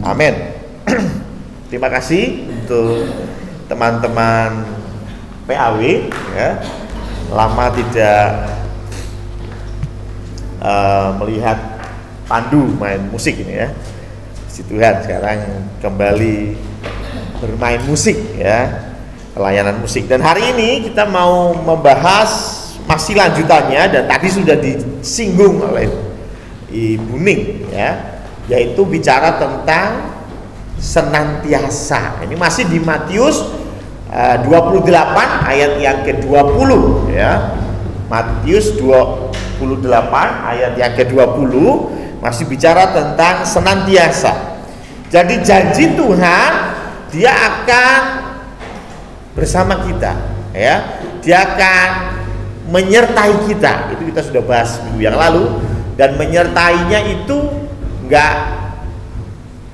Amin. Terima kasih untuk teman-teman PAW ya. Lama tidak melihat Pandu main musik ini ya. Puji Tuhan, sekarang kembali bermain musik ya, pelayanan musik. Dan hari ini kita mau membahas masih lanjutannya, dan tadi sudah disinggung oleh Ibu Ning ya, yaitu bicara tentang senantiasa. Ini masih di Matius 28 ayat yang ke-20 ya. Matius 28 ayat yang ke-20 masih bicara tentang senantiasa. Jadi janji Tuhan, Dia akan bersama kita ya. Dia akan menyertai kita. Itu kita sudah bahas minggu yang lalu. Dan menyertainya itu enggak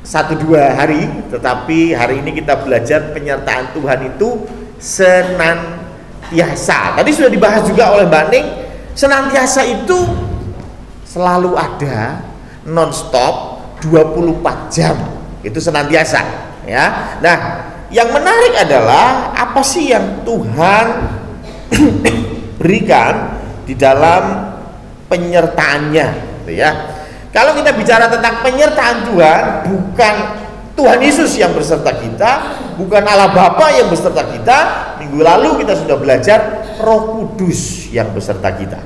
1-2 hari, tetapi hari ini kita belajar penyertaan Tuhan itu senantiasa. Tadi sudah dibahas juga oleh Mbak Ning, senantiasa itu selalu ada, non-stop, 24 jam. Itu senantiasa ya. Nah, yang menarik adalah apa sih yang Tuhan berikan di dalam penyertaannya gitu ya. Kalau kita bicara tentang penyertaan Tuhan, bukan Tuhan Yesus yang berserta kita, bukan Allah Bapa yang berserta kita. Minggu lalu kita sudah belajar Roh Kudus yang berserta kita.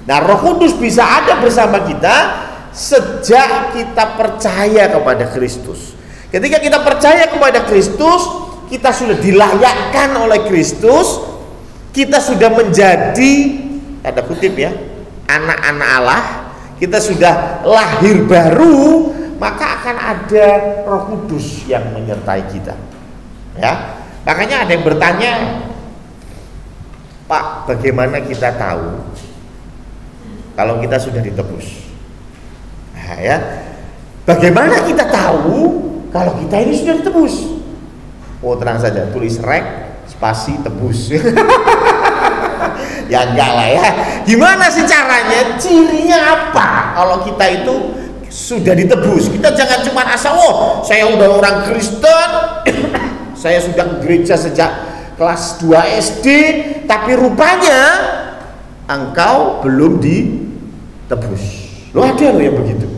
Nah, Roh Kudus bisa ada bersama kita sejak kita percaya kepada Kristus. Ketika kita percaya kepada Kristus, kita sudah dilayakkan oleh Kristus, kita sudah menjadi, tanda kutip ya, anak-anak Allah. Kita sudah lahir baru, maka akan ada Roh Kudus yang menyertai kita. Ya, makanya ada yang bertanya, Pak, bagaimana kita tahu kalau kita sudah ditebus? Nah, ya, bagaimana kita tahu kalau kita ini sudah ditebus? Oh, tenang saja, tulis rek spasi tebus. Ya enggak lah ya. Gimana sih caranya? Cirinya apa kalau kita itu sudah ditebus? Kita jangan cuma asal, oh saya udah orang Kristen, saya sudah gereja sejak kelas 2 SD, tapi rupanya engkau belum ditebus. Loh, ada loh yang begitu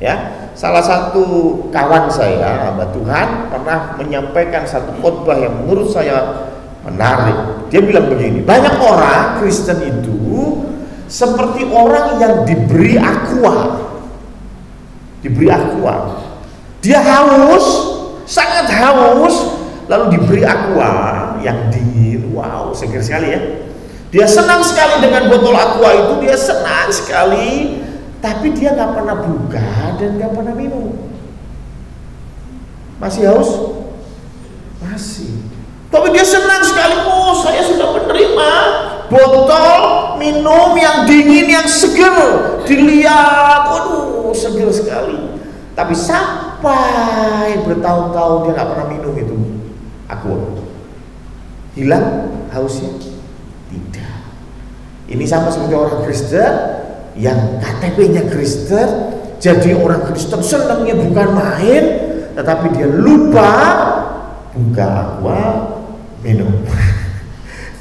ya. Salah satu kawan saya, hamba Tuhan, pernah menyampaikan satu khotbah yang menurut saya menarik. Dia bilang begini, banyak orang Kristen itu seperti orang yang diberi aqua. Dia haus, sangat haus, lalu diberi aqua yang dingin. Wow, segar sekali ya. Dia senang sekali dengan botol aqua itu, dia senang sekali, tapi dia nggak pernah buka dan nggak pernah minum. Masih haus? Masih. Tapi dia senang sekali, oh saya sudah menerima botol minum yang dingin, yang segar. Dilihat, waduh segar sekali. Tapi sampai bertahun-tahun dia nggak pernah minum itu aqua. Hilang hausnya? Tidak. Ini sama seperti orang Kristen yang KTP-nya Kristen, jadi orang Kristen senangnya bukan main, tetapi dia lupa buka aqua, minum.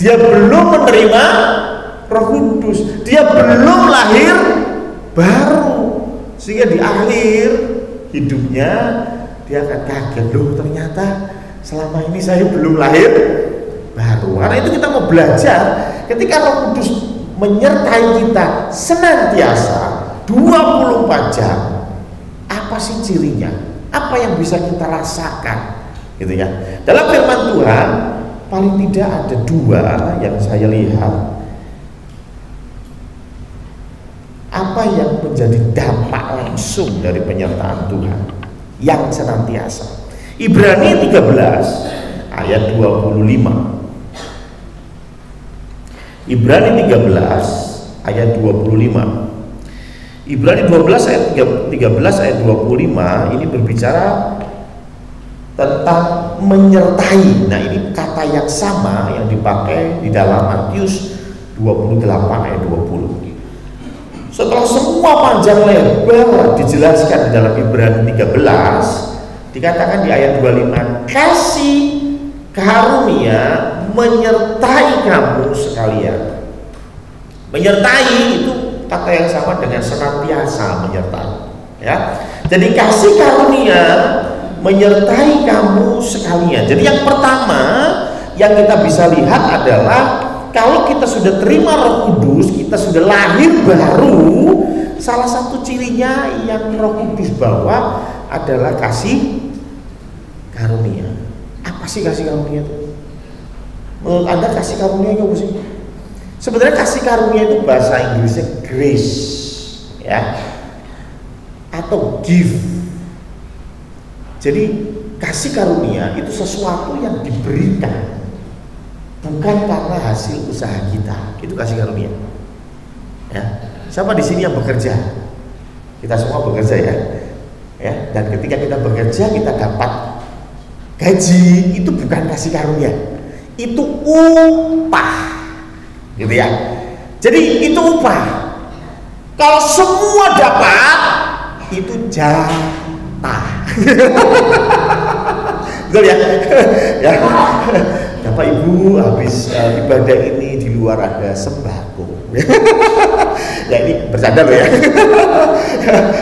Dia belum menerima Roh Kudus, dia belum lahir baru, sehingga di akhir hidupnya dia akan kaget, loh ternyata selama ini saya belum lahir baru. Karena itu kita mau belajar, ketika Roh Kudus menyertai kita senantiasa 24 jam, apa sih cirinya? Apa yang bisa kita rasakan? Gitu ya. Dalam firman Tuhan paling tidak ada 2 yang saya lihat. Apa yang menjadi dampak langsung dari penyertaan Tuhan yang senantiasa? Ibrani 13 ayat 25. Ibrani 13 ayat 25. Ibrani 12 ayat 13 ayat 25 ini berbicara tentang menyertai. Nah, ini kata yang sama yang dipakai di dalam Matius 28 ayat 20. Setelah semua panjang lebar dijelaskan di dalam Ibrani 13, Dikatakan di ayat 25, kasih karunia menyertai kamu sekalian. Menyertai itu kata yang sama dengan senantiasa menyertai, ya. Jadi kasih karunia menyertai kamu sekalian. Jadi yang pertama yang kita bisa lihat adalah kalau kita sudah terima Roh Kudus, kita sudah lahir baru, salah satu cirinya yang Roh Kudus bawa adalah kasih karunia. Apa sih kasih karunia itu? Menurut Anda kasih karunia itu apa sih? Sebenarnya kasih karunia itu bahasa Inggrisnya grace, ya, atau gift. Jadi kasih karunia itu sesuatu yang diberikan, bukan karena hasil usaha kita. Itu kasih karunia. Ya. Siapa di sini yang bekerja? Kita semua bekerja, ya. Ya. Dan ketika kita bekerja kita dapat gaji, itu bukan kasih karunia, itu upah. Gitu ya. Jadi itu upah. Kalau semua dapat, itu jatah. Betul ya? Ya. Bapak Ibu habis ibadah ini di luar ada sembako. Ya ini bercanda loh ya.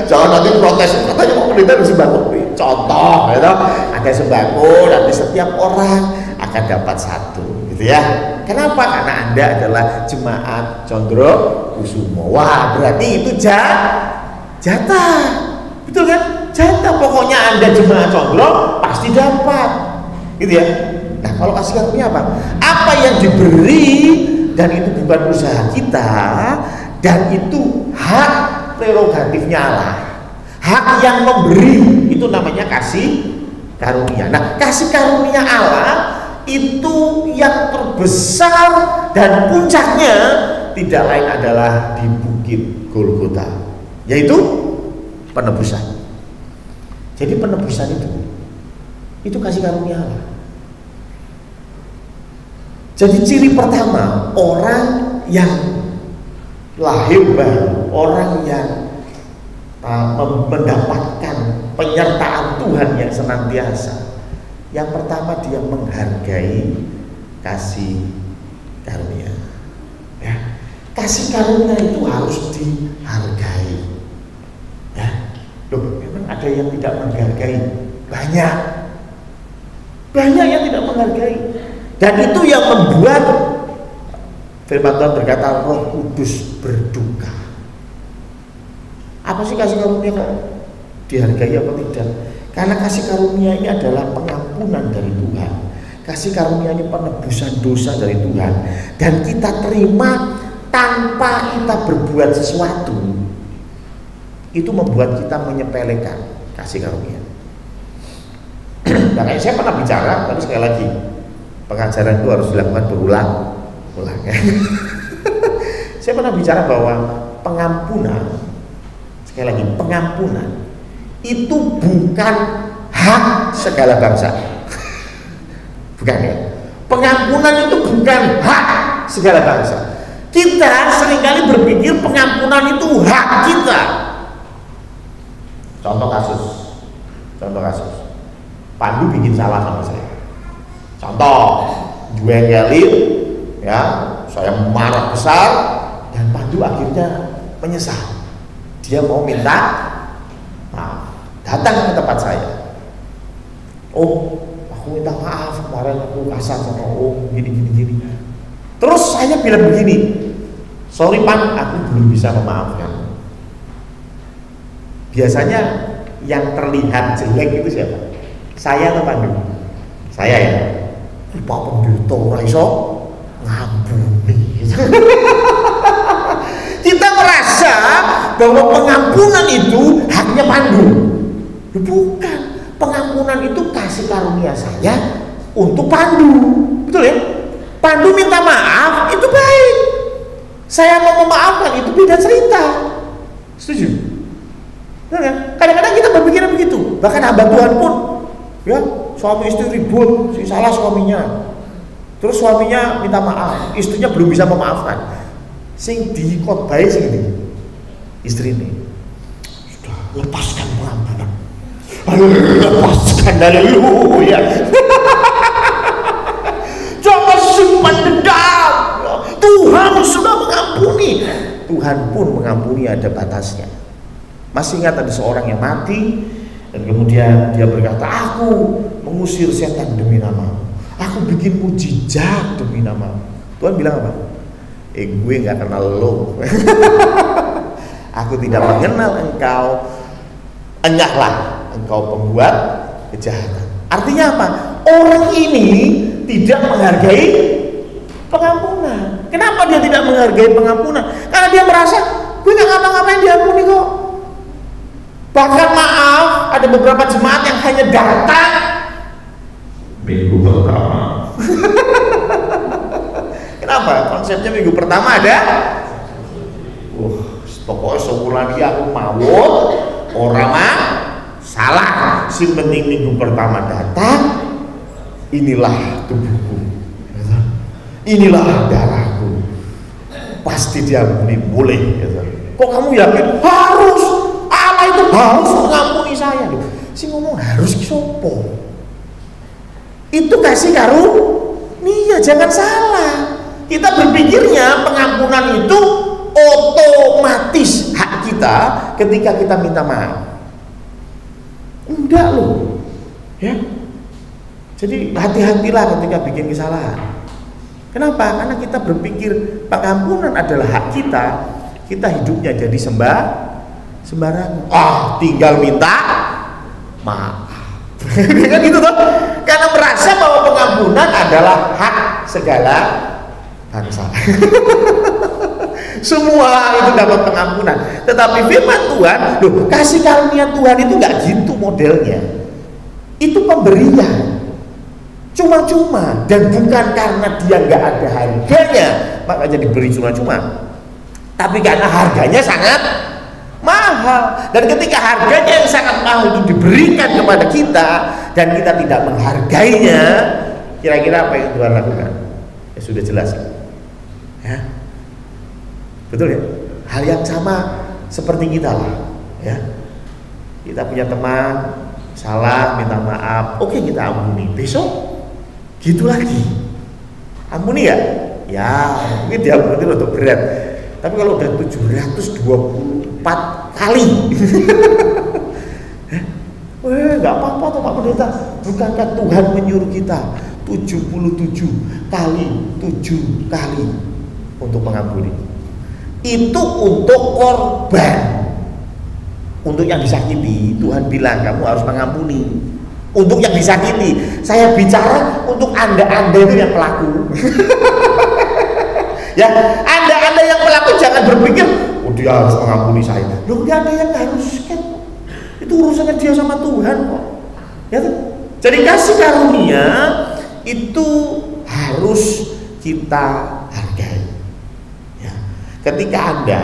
Jangan nanti protes, katanya mau pendeta ada sembako. Contoh, gitu. Ada sembako, nanti setiap orang akan dapat satu. Gitu ya. Kenapa? Karena Anda adalah jemaat Condro Kusumo. Wah, berarti itu jatah. Betul kan? Jatah. Pokoknya Anda jemaat Condro pasti dapat. Gitu ya. Nah, kalau kasih karunia apa? Apa yang diberi dan itu bukan usaha kita, dan itu hak prerogatifnya Allah. Hak yang memberi itu namanya kasih karunia. Nah, kasih karunia Allah itu yang terbesar dan puncaknya tidak lain adalah di Bukit Golgota, yaitu penebusan. Jadi penebusan itu kasih karunia Allah. Jadi ciri pertama orang yang lahir baru, orang yang mendapatkan penyertaan Tuhan yang senantiasa, yang pertama dia menghargai kasih karunia. Ya. Kasih karunia itu harus dihargai. Ya. Loh, memang ada yang tidak menghargai? Banyak yang tidak menghargai. Dan itu yang membuat firman Tuhan berkata Roh Kudus berduka. Apa sih kasih karunia kok dihargai apa tidak? Karena kasih karunia ini adalah pengampunan dari Tuhan. Kasih karunia ini penebusan dosa dari Tuhan. Dan kita terima tanpa kita berbuat sesuatu. Itu membuat kita menyepelekan kasih karunia. Makanya saya pernah bicara, tapi sekali lagi pengajaran itu harus dilakukan berulang-ulang. Saya pernah bicara bahwa pengampunan, sekali lagi pengampunan itu bukan hak segala bangsa. Bukan ya. Pengampunan itu bukan hak segala bangsa. Kita seringkali berpikir pengampunan itu hak kita. Contoh kasus. Pandu bikin salah sama saya. Contoh, duengelin, ya, saya marah besar dan Pandu akhirnya menyesal. Dia mau minta maaf, datang ke tempat saya. Oh, aku minta maaf kemarin aku kasar sama Om, gini. Terus saya bilang begini, sorry Pan, aku belum bisa memaafkan. Biasanya yang terlihat jelek itu siapa? Saya atau Pandu? Saya ya. Pak pendeta ora iso ngampuni. Kita merasa bahwa pengampunan itu haknya Pandu. Bukan. Pengampunan itu kasih karunia saya untuk Pandu. Betul ya? Pandu minta maaf itu baik. Saya mau memaafkan itu beda cerita. Setuju? Betul kan? Kadang-kadang kita berpikir begitu. Bahkan hamba Tuhan pun, ya, suami istri ribut, si salah suaminya. Terus suaminya minta maaf, istrinya belum bisa memaafkan. Sing dikhotbah sing ini. Istri ini sudah lepaskan pengampunan. lepaskan, haleluya. Jangan simpan dendam. Tuhan sudah mengampuni. Tuhan pun mengampuni, ada batasnya. Masih ingat ada seorang yang mati dan kemudian dia berkata, aku mengusir setan demi namamu, aku bikin mujizat demi namamu. Tuhan bilang apa? Gue gak kenal lo. Aku tidak mengenal engkau. Enyahlah engkau pembuat kejahatan. Artinya apa? Orang ini tidak menghargai pengampunan. Kenapa dia tidak menghargai pengampunan? Karena dia merasa gue gak ngapa-ngapain, diampuni kok. Bahkan maaf, ada beberapa jemaat yang hanya datang minggu pertama. Kenapa? Konsepnya minggu pertama ada pokoknya sebulan dia aku mawon orang mah salah, si penting minggu pertama datang, inilah tubuhku, inilah darahku, pasti diampuni, boleh. Kok kamu yakin? Harus, Allah itu harus mengampuni saya. Si ngomong harus sopo, itu kasih karunia, jangan salah. Kita berpikirnya pengampunan itu otomatis hak kita ketika kita minta maaf. Enggak loh, ya. Jadi hati-hatilah ketika bikin kesalahan. Kenapa? Karena kita berpikir pengampunan adalah hak kita, kita hidupnya jadi sembarangan. Tinggal minta maaf. Kan gitu toh? Karena merasa bahwa pengampunan adalah hak segala bangsa. Semua itu dapat pengampunan. Tetapi firman Tuhan, loh, kasih karunia Tuhan itu gak gitu modelnya. Itu pemberian cuma-cuma, dan bukan karena dia gak ada harganya makanya diberi cuma-cuma, tapi karena harganya sangat mahal. Dan ketika harganya yang sangat mahal itu diberikan kepada kita dan kita tidak menghargainya, kira-kira apa yang Tuhan lakukan? Ya sudah jelas ya, betul ya. Hal yang sama seperti kita lah ya. Kita punya teman salah, minta maaf, oke kita ampuni, besok gitu lagi ampuni ya, ya mungkin diampuni untuk berat. Tapi kalau udah 724 kali nggak apa-apa tuh Pak Pendeta, bukankah Tuhan menyuruh kita 77 kali 7 kali untuk mengampuni? Itu untuk korban, untuk yang disakiti. Tuhan bilang kamu harus mengampuni. Untuk yang disakiti, saya bicara untuk anda itu yang pelaku. Ya, anda yang pelaku jangan berpikir, oh dia harus mengampuni saya. Loh, dia ada yang harus kan? Itu urusannya dia sama Tuhan kok. Ya, jadi kasih karunia itu harus kita hargai. Ya. Ketika anda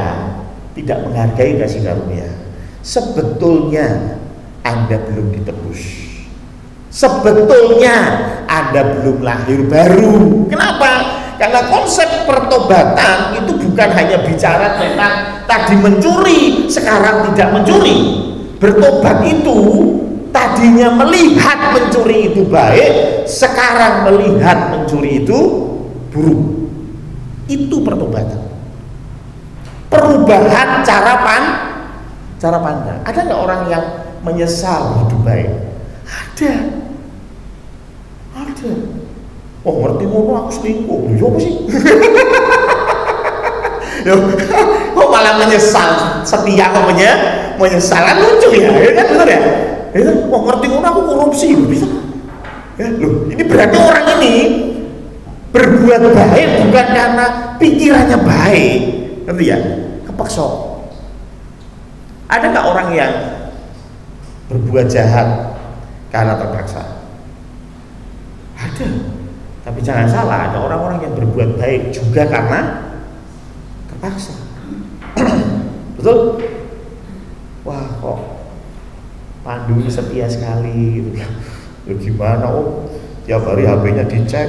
tidak menghargai kasih karunia, sebetulnya anda belum ditebus. Sebetulnya anda belum lahir baru. Kenapa? Karena konsep pertobatan itu bukan hanya bicara tentang tadi mencuri, sekarang tidak mencuri. Bertobat itu tadinya melihat mencuri itu baik, sekarang melihat mencuri itu buruk. Itu pertobatan. Perubahan cara pandang. Ada nggak orang yang menyesal hidup baik? Ada. Oh ngerti ngono aku selingkuh, ya apa sih? Kok malah menyesal, setia kok menyesal, kan lucu ya, kan benar ya? Oh ngerti ngono aku korupsi, bisa? Ya, loh, ini berarti orang ini berbuat baik bukan karena pikirannya baik, ngerti ya? Kepeksa. Ada nggak orang yang berbuat jahat karena terpaksa? Ada. Tapi jangan salah, ada orang-orang yang berbuat baik juga karena terpaksa. Betul? Wah kok Pandu setia sekali gitu. Ya gimana tiap hari HP-nya dicek.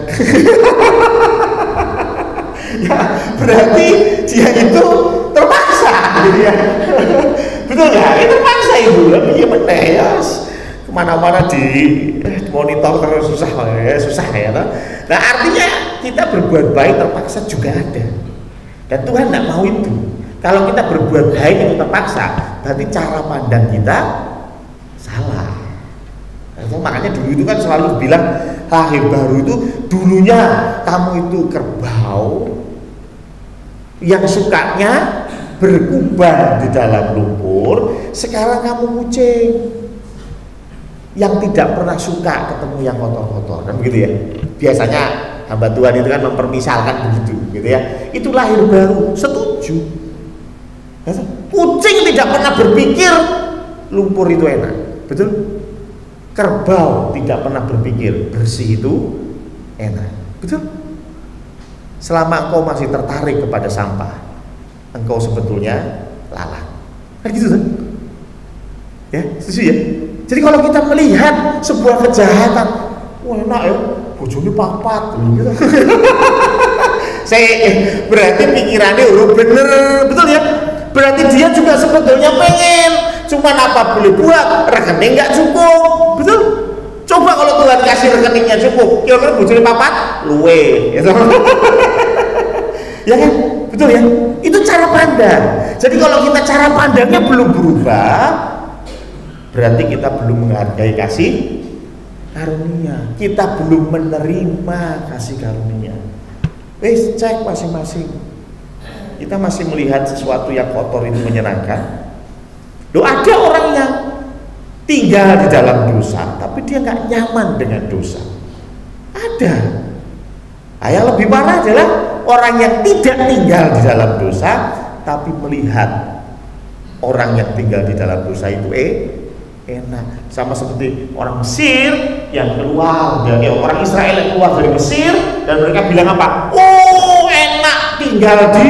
Ya berarti dia itu terpaksa gitu ya. Betul nggak? Itu terpaksa itu. Tapi ya meneh ya. mana-mana di monitor terus susah ya. Nah artinya kita berbuat baik terpaksa juga ada, dan Tuhan tidak mau itu. Kalau kita berbuat baik itu terpaksa, berarti cara pandang kita salah. Nah, makanya dulu itu kan selalu bilang lahir baru itu dulunya kamu itu kerbau yang sukanya berkubang di dalam lumpur, sekarang kamu kucing yang tidak pernah suka ketemu yang kotor-kotor, kan begitu ya. Biasanya hamba Tuhan itu kan mempermisalkan begitu, gitu ya. Itu lahir baru, setuju. Kucing tidak pernah berpikir lumpur itu enak, betul? Kerbau tidak pernah berpikir bersih itu enak, betul? Selama engkau masih tertarik kepada sampah, engkau sebetulnya lalat. Kan gitu kan? Ya, setuju ya? Jadi kalau kita melihat sebuah kejahatan, wah enak ya, bojone papat gitu. Berarti pikirannya udah bener, betul ya? Berarti dia juga sebetulnya pengen, cuman apa boleh buat, rekening nggak cukup, betul? Coba kalau Tuhan kasih rekeningnya cukup, kira-kira bojone papat, luwe, gitu. Ya kan? Betul ya? Itu cara pandang. Jadi kalau kita cara pandangnya belum berubah, berarti kita belum menghargai kasih karunia. Kita belum menerima kasih karunia. Wes cek masing-masing. Kita masih melihat sesuatu yang kotor itu menyenangkan. Loh, ada orang yang tinggal di dalam dosa, tapi dia nggak nyaman dengan dosa. Ada. Nah, yang lebih parah adalah orang yang tidak tinggal di dalam dosa, tapi melihat orang yang tinggal di dalam dosa itu enak. Sama seperti orang Mesir yang keluar dari orang Israel yang keluar dari Mesir, dan mereka bilang apa? Oh enak tinggal di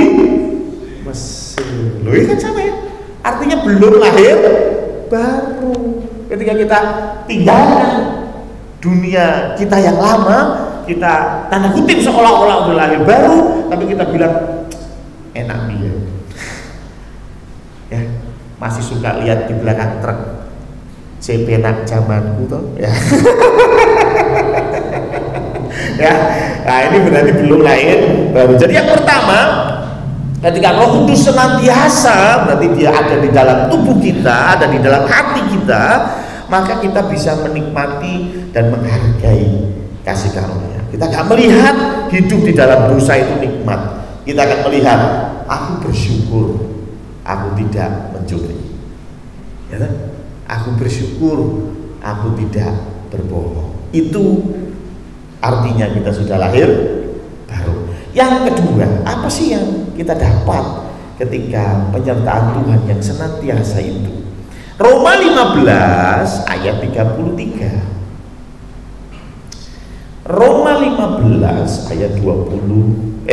Mesir. Loh ini kan sama ya, artinya belum lahir baru. Ketika kita tinggalkan dunia kita yang lama, kita tanda kutip seolah-olah udah lahir baru, tapi kita bilang enak dia. Ya, masih suka lihat di belakang truk cepenak zamanku toh ya. Ya, nah ini berarti belum lahir baru. Jadi yang pertama, ketika Roh Kudus senantiasa, berarti dia ada di dalam tubuh kita, ada di dalam hati kita, maka kita bisa menikmati dan menghargai kasih karunia. Kita akan melihat hidup di dalam dosa itu nikmat. Kita akan melihat aku bersyukur aku tidak mencuri, ya kan? Aku bersyukur aku tidak berbohong. Itu artinya kita sudah lahir baru. Yang kedua, apa sih yang kita dapat ketika penyertaan Tuhan yang senantiasa itu? Roma 15 ayat 33. Roma 15 ayat 33.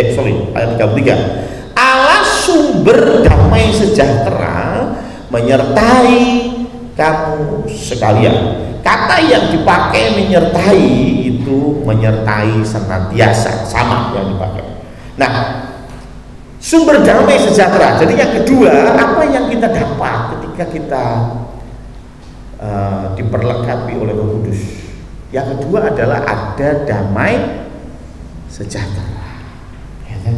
Allah sumber damai sejahtera menyertai kamu sekalian. Kata yang dipakai menyertai itu menyertai senantiasa, sama yang dipakai. Nah, sumber damai sejahtera. Jadi yang kedua, apa yang kita dapat ketika kita diperlengkapi oleh Roh Kudus? Yang kedua adalah ada damai sejahtera. Ya kan?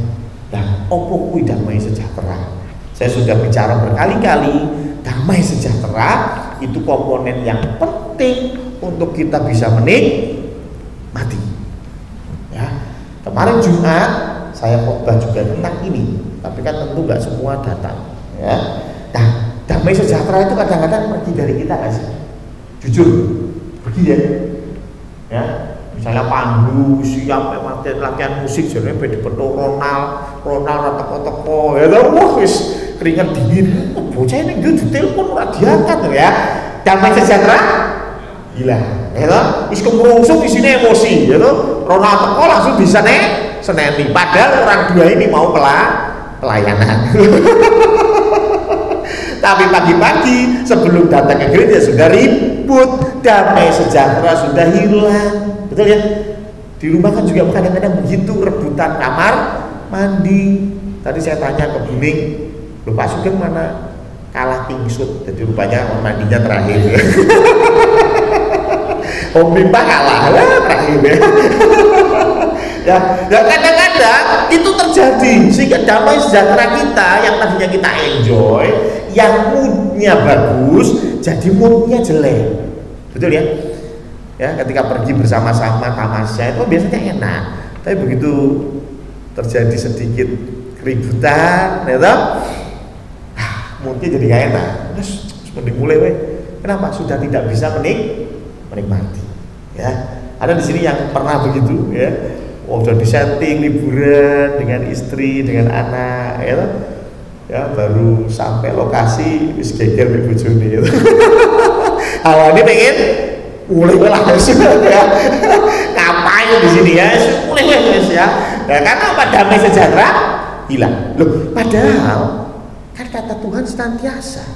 Dan opo kuwi damai sejahtera? Saya sudah bicara berkali-kali, damai sejahtera itu komponen yang penting untuk kita bisa menikmati. Ya, kemarin Jumat saya khotbah juga tentang ini, tapi kan tentu nggak semua datang. Ya, nah, damai sejahtera itu kadang-kadang pergi dari kita nggak sih? Jujur, pergi ya. Ya, misalnya Pandu siap latihan musik, jadi beda betul Ronald teko-teko, ya wah wis keringat dingin. Bocah ini dia ditelepon ora diangkat ya. Damai sejahtera gila, ya toh? Wis kemerungsung di sini emosi, ya toh? Ronald teko langsung bisa seneni. Padahal orang dua ini mau pelayanan. Tapi pagi-pagi sebelum datang ke gereja sudah ribut, damai sejahtera sudah hilang, betul ya? Di rumah kan juga kadang-kadang begitu, rebutan kamar mandi. Tadi saya tanya ke Buning, loh Pak Sugeng mana? Kalah pingsut, jadi rupanya mandinya terakhir. Om Bimba kalah terakhir ya. Ya kadang-kadang itu terjadi sehingga damai sejahtera kita yang tadinya kita enjoy, yang moodnya bagus, jadi moodnya jelek, betul ya? Ya ketika pergi bersama-sama tamasya itu biasanya enak, tapi begitu terjadi sedikit keributan, ya toh, moodnya jadi gak enak. Terus mending mulai weh. Kenapa? Sudah tidak bisa menikmati. Ya, ada di sini yang pernah begitu, ya. Sudah disetting liburan dengan istri, dengan anak, ya, ya baru sampai lokasi wis geger mek bojone. Ya. Awalnya pengen mulai langsung ya. Ngapain di sini ya? Mulai wes ya. Nah, karena apa? Damai sejahtera hilang. Loh, padahal kan kata Tuhan senantiasa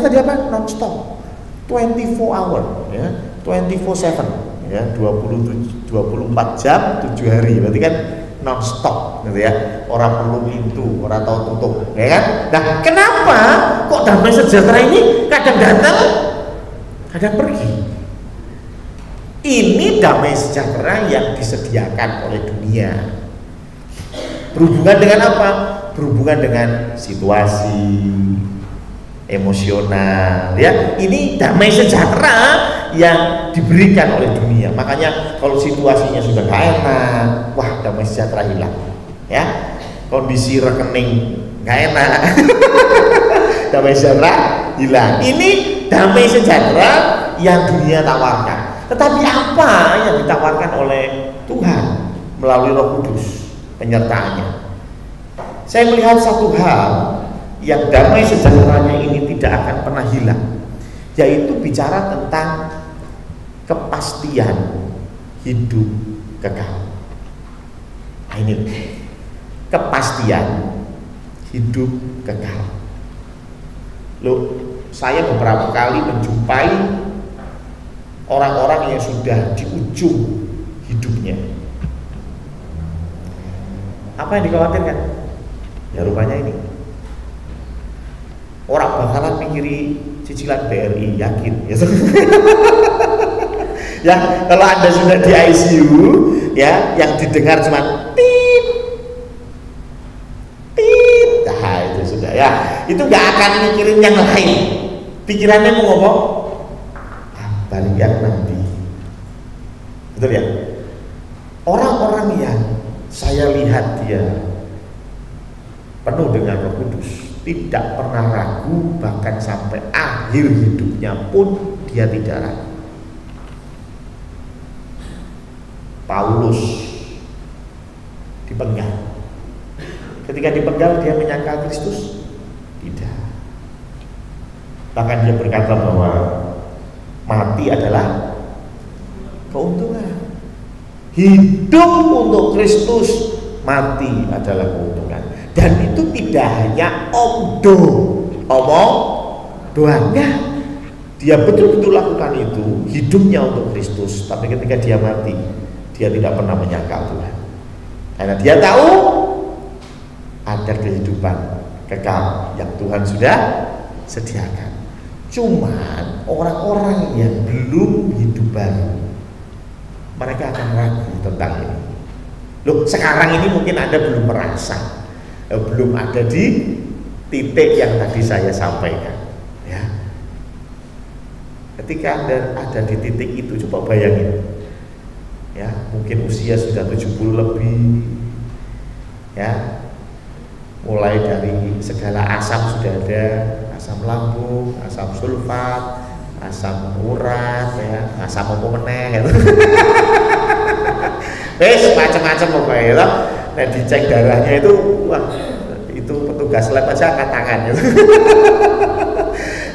tadi apa? Non-stop, 24 hour, ya, 24/7. Ya, 24 jam 7 hari, berarti kan non-stop gitu ya, orang perlu pintu, orang tahu tutup, ya kan? Nah, kenapa kok damai sejahtera ini kadang datang, kadang pergi? Ini damai sejahtera yang disediakan oleh dunia. Berhubungan dengan apa? Berhubungan dengan situasi emosional, ya. Ini damai sejahtera yang diberikan oleh dunia. Makanya kalau situasinya sudah gak enak, wah damai sejahtera hilang, ya. Kondisi rekening gak enak, damai sejahtera hilang. Ini damai sejahtera yang dunia tawarkan. Tetapi apa yang ditawarkan oleh Tuhan melalui Roh Kudus penyertaannya? Saya melihat satu hal yang damai sejahteranya ini tidak akan pernah hilang, yaitu bicara tentang kepastian hidup kekal. Nah, ini kepastian hidup kekal. Loh, saya beberapa kali menjumpai orang-orang yang sudah di ujung hidupnya. Apa yang dikhawatirkan? Ya rupanya ini orang bakalan mikiri cicilan BRI, yakin ya. Ya, kalau Anda sudah di ICU, ya, yang didengar cuma tit, tit, nah itu sudah ya, itu nggak akan mikirin yang lain. Pikirannya mau ngomong, balik yang nanti, betul ya? Orang-orang yang saya lihat dia penuh dengan Roh Kudus, tidak pernah ragu, bahkan sampai akhir hidupnya pun dia tidak ragu. Paulus dipenggal. Ketika dipenggal dia menyangkal Kristus? Tidak. Bahkan dia berkata bahwa mati adalah keuntungan. Hidup untuk Kristus, mati adalah keuntungan. Dan itu tidak hanya omong doang, enggak. Dia betul-betul lakukan itu, hidupnya untuk Kristus. Tapi ketika dia mati, dia tidak pernah menyangkal Tuhan, karena dia tahu ada kehidupan kekal yang Tuhan sudah sediakan. Cuman orang-orang yang belum hidup baru, mereka akan ragu tentang ini. Loh, sekarang ini mungkin Anda belum merasa, belum ada di titik yang tadi saya sampaikan, ya. Ketika Anda ada di titik itu, coba bayangin, ya, mungkin usia sudah 70 lebih, ya, mulai dari segala asam sudah ada, asam lambung, asam sulfat, asam urat, ya, asam apa meneh, gitu. Wes macam-macam pokoknya itu. Nah, dicek darahnya itu, wah, itu petugas lab aja angkat tangan gitu.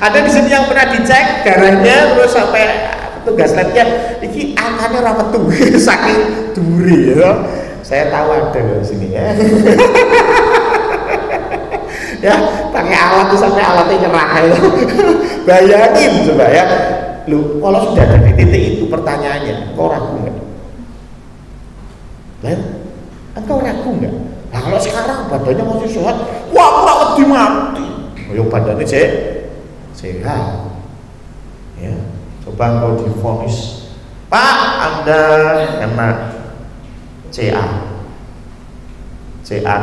Ada di sini yang pernah dicek darahnya, terus sampai petugas labnya iki angkanya ora metu saking duri ya. Saya tahu ada di sini ya. Ya, pakai alat tuh sampai alatnya nyerah ya. Bayangin coba ya. Lu kalau sudah ada di titik itu, pertanyaannya, kau ragu nggak? Lah, engkau ragu nggak? Nah, kalau sekarang badannya masih sehat, wah aku mati. Oh, badannya sehat, ya. Coba engkau divonis, Pak, Anda kena CA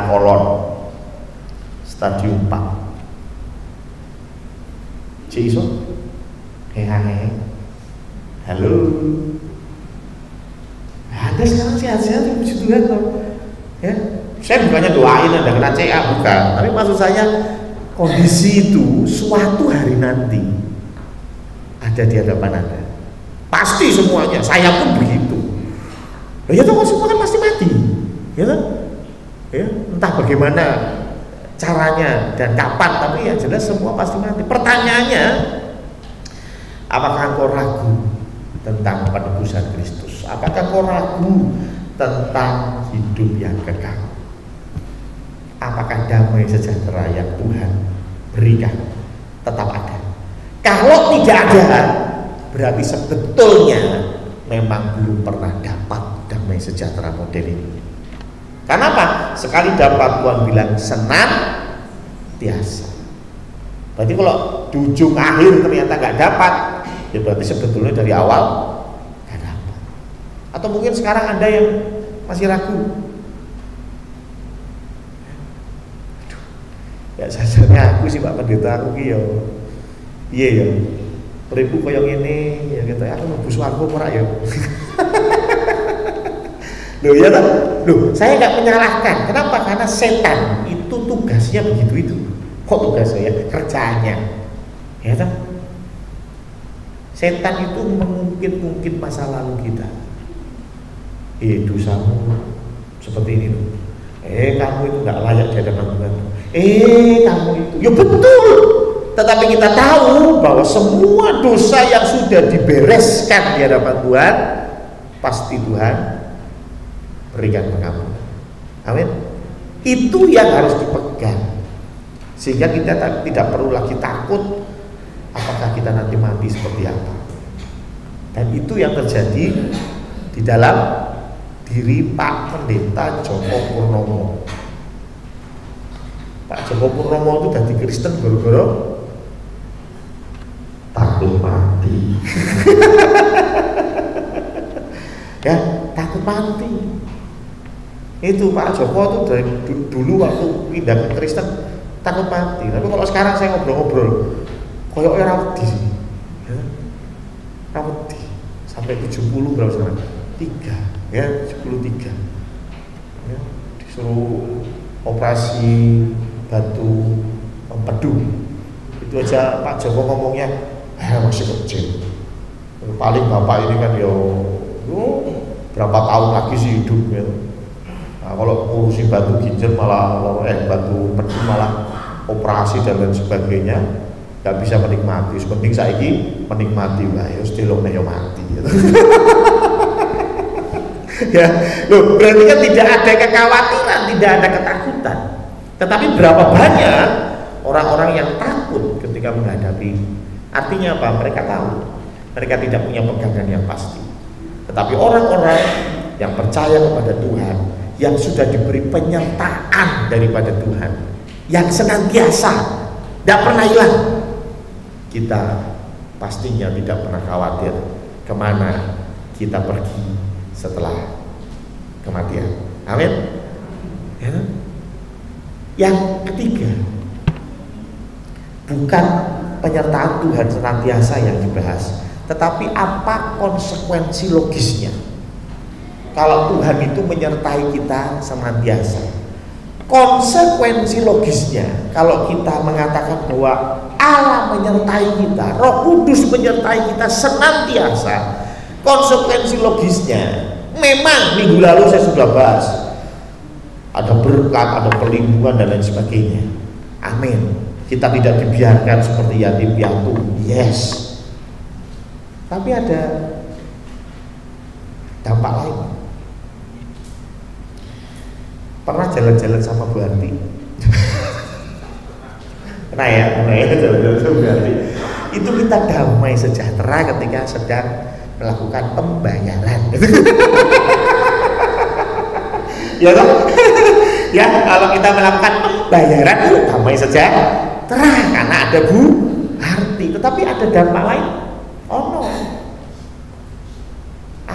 kolon stadium 4. C iso? Hehehe. Halo. Anda sekarang sehat-sehat, puji Tuhan loh. Ya, saya bukannya doain Anda kena CA, bukan. Tapi maksud saya kondisi itu suatu hari nanti ada di hadapan Anda. Pasti semuanya, saya pun begitu. Ya toh semua kan pasti mati. Ya kan? Ya, entah bagaimana caranya dan kapan, tapi yang jelas semua pasti mati. Pertanyaannya, apakah engkau ragu tentang penebusan Kristus? Apakah engkau ragu tentang hidup yang kekal? Apakah damai sejahtera yang Tuhan berikan tetap ada? Kalau tidak ada, berarti sebetulnya memang belum pernah dapat damai sejahtera model ini. Karena apa? Sekali dapat, Tuhan bilang senantiasa. Berarti kalau di ujung akhir ternyata nggak dapat, ya berarti sebetulnya dari awal nggak dapat. Atau mungkin sekarang Anda yang masih ragu. Ya sajarnya aku sih Pak Pendeta, aku ki yo piye yo. Uripku koyo ngene ya gitu. Aku mlebu swarga ora yo. Loh ya tak? Loh, saya nggak menyalahkan. Kenapa? Karena setan itu tugasnya begitu itu. Kok tugasnya? Kerjaannya. Ya tak? Setan itu mengungkit-ungkit masa lalu kita. Dosamu seperti ini loh. Kamu itu nggak layak di hadapan Tuhan. Kamu itu. Ya betul. Tetapi kita tahu bahwa semua dosa yang sudah dibereskan di hadapan Tuhan, pasti Tuhan berikan pengampunan. Amin. Itu yang harus dipegang, sehingga kita tidak perlu lagi takut apakah kita nanti mati seperti apa. Dan itu yang terjadi di dalam diri Pak Pendeta Joko Purnomo. Pak Joko Purnomo itu dari Kristen gara-gara takut mati. Ya, takut mati. Itu Pak Joko tuh dari dulu waktu pindah ke Kristen takut mati. Tapi kalau sekarang saya ngobrol-ngobrol, koyok rawedi sih, ya, rawedi sampai 70 berapa sekarang? 3, ya 73. Ya, disuruh operasi batu empedu. Itu aja Pak Joko ngomongnya, masih kecil. Paling bapak ini kan berapa tahun lagi sih hidup ya. Nah, kalau ngurusi batu ginjal malah batu empedu malah operasi dan lain sebagainya, nggak bisa menikmati. Sepenting saiki menikmati lah, ya delok nek yo mati. Gitu. Ya, loh, berarti kan tidak ada kekhawatiran, tidak ada ketakutan. Tetapi berapa banyak orang-orang yang takut ketika menghadapi. Artinya apa? Mereka tahu, mereka tidak punya pegangan yang pasti. Tetapi orang-orang yang percaya kepada Tuhan, yang sudah diberi penyertaan daripada Tuhan, yang senantiasa, tidak pernah hilang, kita pastinya tidak pernah khawatir kemana kita pergi setelah kematian. Amin. Ya. Yang ketiga, bukan penyertaan Tuhan senantiasa yang dibahas, tetapi apa konsekuensi logisnya. Kalau Tuhan itu menyertai kita senantiasa, konsekuensi logisnya, kalau kita mengatakan bahwa Allah menyertai kita, Roh Kudus menyertai kita senantiasa, konsekuensi logisnya, memang minggu lalu saya sudah bahas, ada berkat, ada perlindungan dan lain sebagainya. Amin. Kita tidak dibiarkan seperti yatim piatu, yes. Tapi ada dampak lain. Pernah jalan-jalan sama Bu Harti? Pernah ya jalan-jalan sama Bu Harti. Itu kita damai sejahtera ketika sedang melakukan pembayaran. Ya toh? Ya, kalau kita melakukan pembayaran itu damai sejahtera karena ada Bu Harti. Tetapi ada dampak lain. Oh no.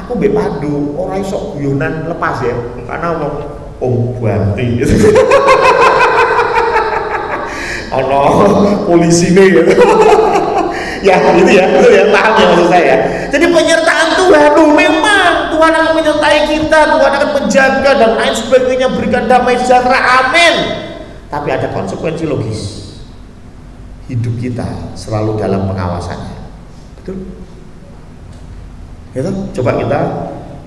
Aku mbek Pandu ora iso guyonan lepas ya. Karena Om Buanti. Ono polisi nih gitu. Ya gitu ya, betul ya, paham ya maksud saya. Jadi penyertaan Tuhan, memang Tuhan akan menyertai kita, Tuhan akan menjaga dan lain sebagainya, berikan damai sejahtera, amin. Tapi ada konsekuensi logis. Hidup kita selalu dalam pengawasannya. Betul? Gitu? Coba kita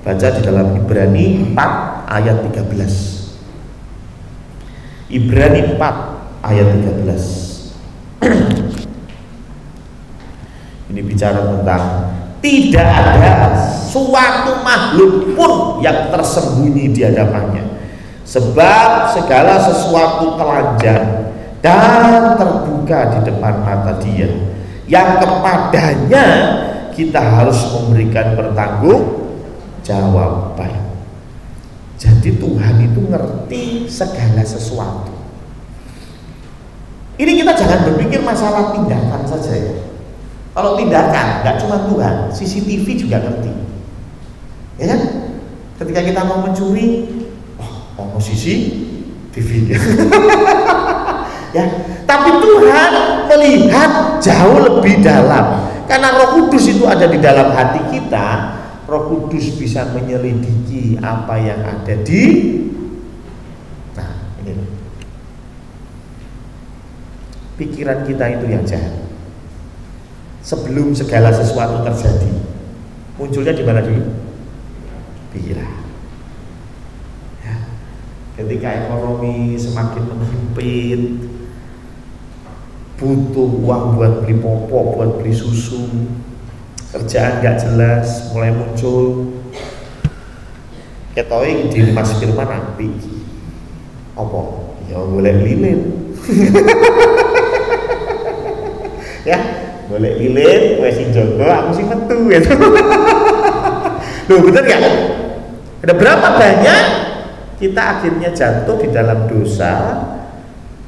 baca di dalam Ibrani 4 ayat 13. Ibrani 4 ayat 13. Ini bicara tentang tidak ada suatu makhluk pun yang tersembunyi di hadapannya, sebab segala sesuatu telanjang dan terbuka di depan mata Dia, yang kepadanya kita harus memberikan pertanggungjawaban. Jadi Tuhan itu ngerti segala sesuatu. Ini kita jangan berpikir masalah tindakan saja ya. Kalau tindakan, nggak cuma Tuhan, CCTV juga ngerti, ya kan? Ketika kita mau mencuri, mau CCTV, ya. Tapi Tuhan melihat jauh lebih dalam, karena Roh Kudus itu ada di dalam hati kita. Roh Kudus bisa menyelidiki apa yang ada di, nah ini, pikiran kita itu yang jahat. Sebelum segala sesuatu terjadi, munculnya di mana dulu? Pikiran. Ya. Ketika ekonomi semakin menghempit, butuh uang buat beli popok, buat beli susu, kerjaan gak jelas, mulai muncul. Ketoi di Mas Firman nanti, apa? Ya boleh lilin. Ya. Boleh lilin, gue si Joko, aku si metu gitu. Loh bener gak? Ada berapa banyak kita akhirnya jatuh di dalam dosa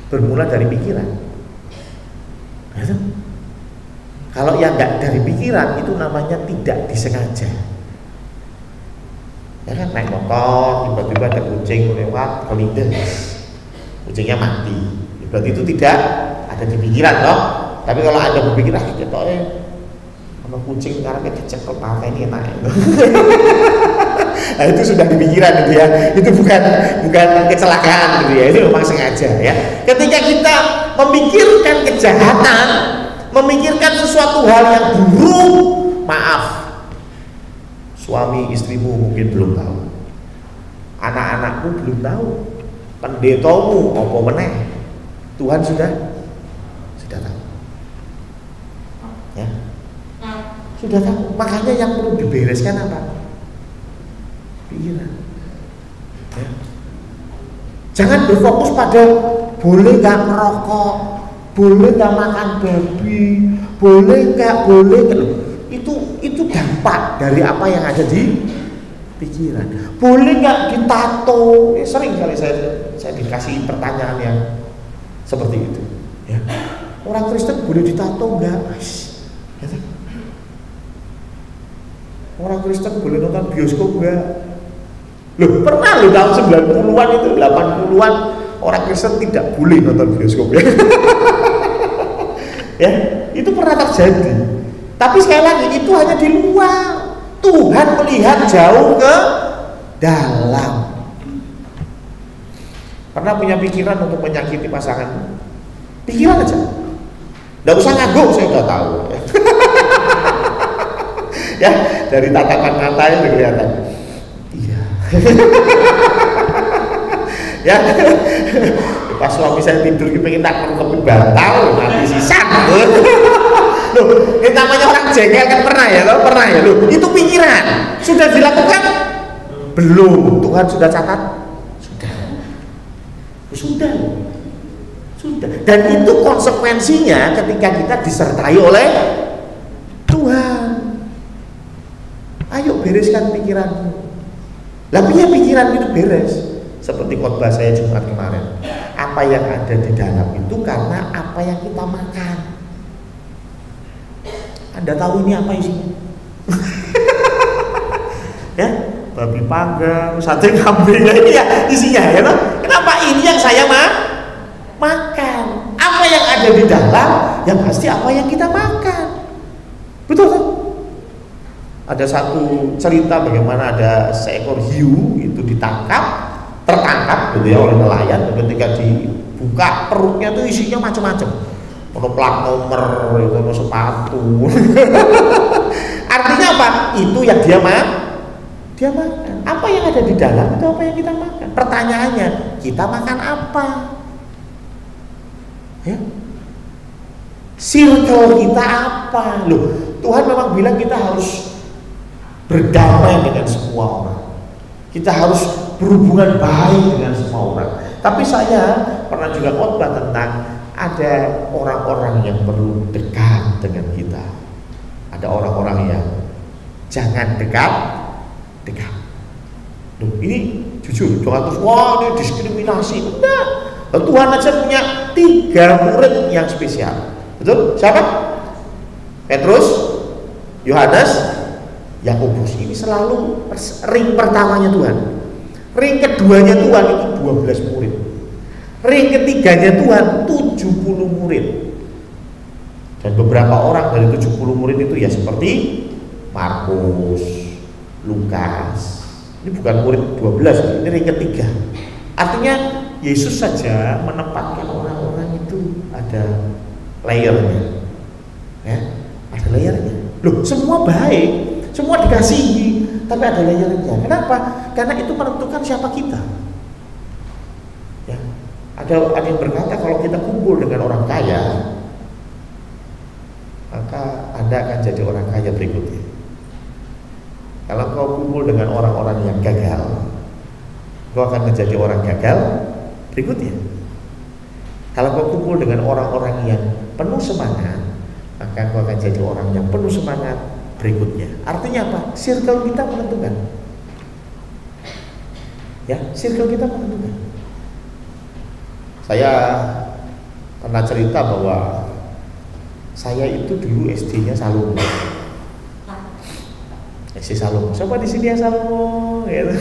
bermula dari pikiran. Gitu? Kalau yang gak dari pikiran itu namanya tidak disengaja. Ya kan, naik motor, tiba-tiba ada kucing lewat, kelindes, kucingnya mati. Berarti itu tidak ada di pikiran loh. Tapi kalau Anda berpikir, kita kalau kucing sekarang kita cekel pakai ini enak. Nah, itu sudah di pikiran gitu ya. Itu bukan kecelakaan gitu ya. Itu memang sengaja ya. Ketika kita memikirkan kejahatan, memikirkan sesuatu hal yang buruk, maaf, suami istrimu mungkin belum tahu, anak-anakmu belum tahu, pendetamu apa meneh, Tuhan sudah tahu. Ya, sudah tahu. Makanya yang perlu dibereskan apa? Pikiran. Ya. Jangan berfokus pada boleh nggak merokok, boleh nggak makan babi, boleh nggak boleh. Itu dampak dari apa yang ada di pikiran. Boleh nggak ditato? Sering kali saya dikasih pertanyaan yang seperti itu. Ya. Orang Kristen boleh ditato nggak? Orang Kristen boleh nonton bioskop enggak? Loh, pernah tahun 90-an itu, 80-an orang Kristen tidak boleh nonton bioskop ya. Ya, itu pernah terjadi. Tapi sekali lagi itu hanya di luar. Tuhan melihat jauh ke dalam. Pernah punya pikiran untuk menyakiti pasangan? Pikiran aja. Nggak usah ngaguk, saya udah tahu. Ya, dari tatapan matanya udah kelihatan. Iya. Ya, pas suami saya tidur pengen tak ketemu bantal, mati sisan. Loh, ini namanya orang jengkel kan pernah ya, lo pernah ya, lo. Itu pikiran. Sudah dilakukan? Belum. Tuhan sudah catat? Sudah. Dan itu konsekuensinya ketika kita disertai oleh Tuhan. Ayo bereskan pikiranmu. Lah punya pikiran itu beres. Seperti khotbah saya Jumat kemarin. Apa yang ada di dalam itu karena apa yang kita makan. Anda tahu ini apa isinya? babi panggang, sate kambing, ini ya isinya ya. Kenapa ini yang saya makan? Apa yang ada di dalam, yang pasti apa yang kita makan. Betul kan? Ada satu cerita bagaimana ada seekor hiu itu tertangkap gitu ya oleh nelayan. Ketika dibuka perutnya tuh isinya macam-macam. Ono plat nomor, itu ono sepatu. Artinya apa? Itu yang dia makan. Apa yang ada di dalam itu apa yang kita makan. Pertanyaannya, kita makan apa? Ya? Circle kita apa? Loh, Tuhan memang bilang kita harus berdamai dengan semua orang. Kita harus berhubungan baik dengan semua orang. Tapi saya pernah juga khotbah tentang ada orang-orang yang perlu dekat dengan kita. Ada orang-orang yang jangan dekat. Loh, ini jujur, jangan terus wah ini diskriminasi. Enggak. Tuhan aja punya 3 murid yang spesial. Betul? Siapa? Petrus, Yohanes, Yakobus. Ini selalu ring pertamanya Tuhan. Ring keduanya Tuhan itu 12 murid. Ring ketiganya Tuhan 70 murid. Dan beberapa orang dari 70 murid itu ya seperti Markus, Lukas. Ini bukan murid 12, ini ring ketiga. Artinya Yesus saja menempatkan orang-orang itu ada layernya. Ya, ada layernya. Loh, semua baik, semua dikasihi, tapi ada layernya. Kenapa? Karena itu menentukan siapa kita. Ya. Ada yang berkata kalau kita kumpul dengan orang kaya, maka Anda akan jadi orang kaya berikutnya. Kalau kau kumpul dengan orang-orang yang gagal, kau akan menjadi orang gagal berikutnya. Kalau kau kumpul dengan orang-orang yang penuh semangat, maka kau akan jadi orang yang penuh semangat berikutnya. Artinya apa? Circle kita menentukan. Ya, circle kita menentukan. Saya pernah cerita bahwa saya itu dulu SD-nya Salomo. SD Salomo. Siapa di sini yang Salomo? Gitu.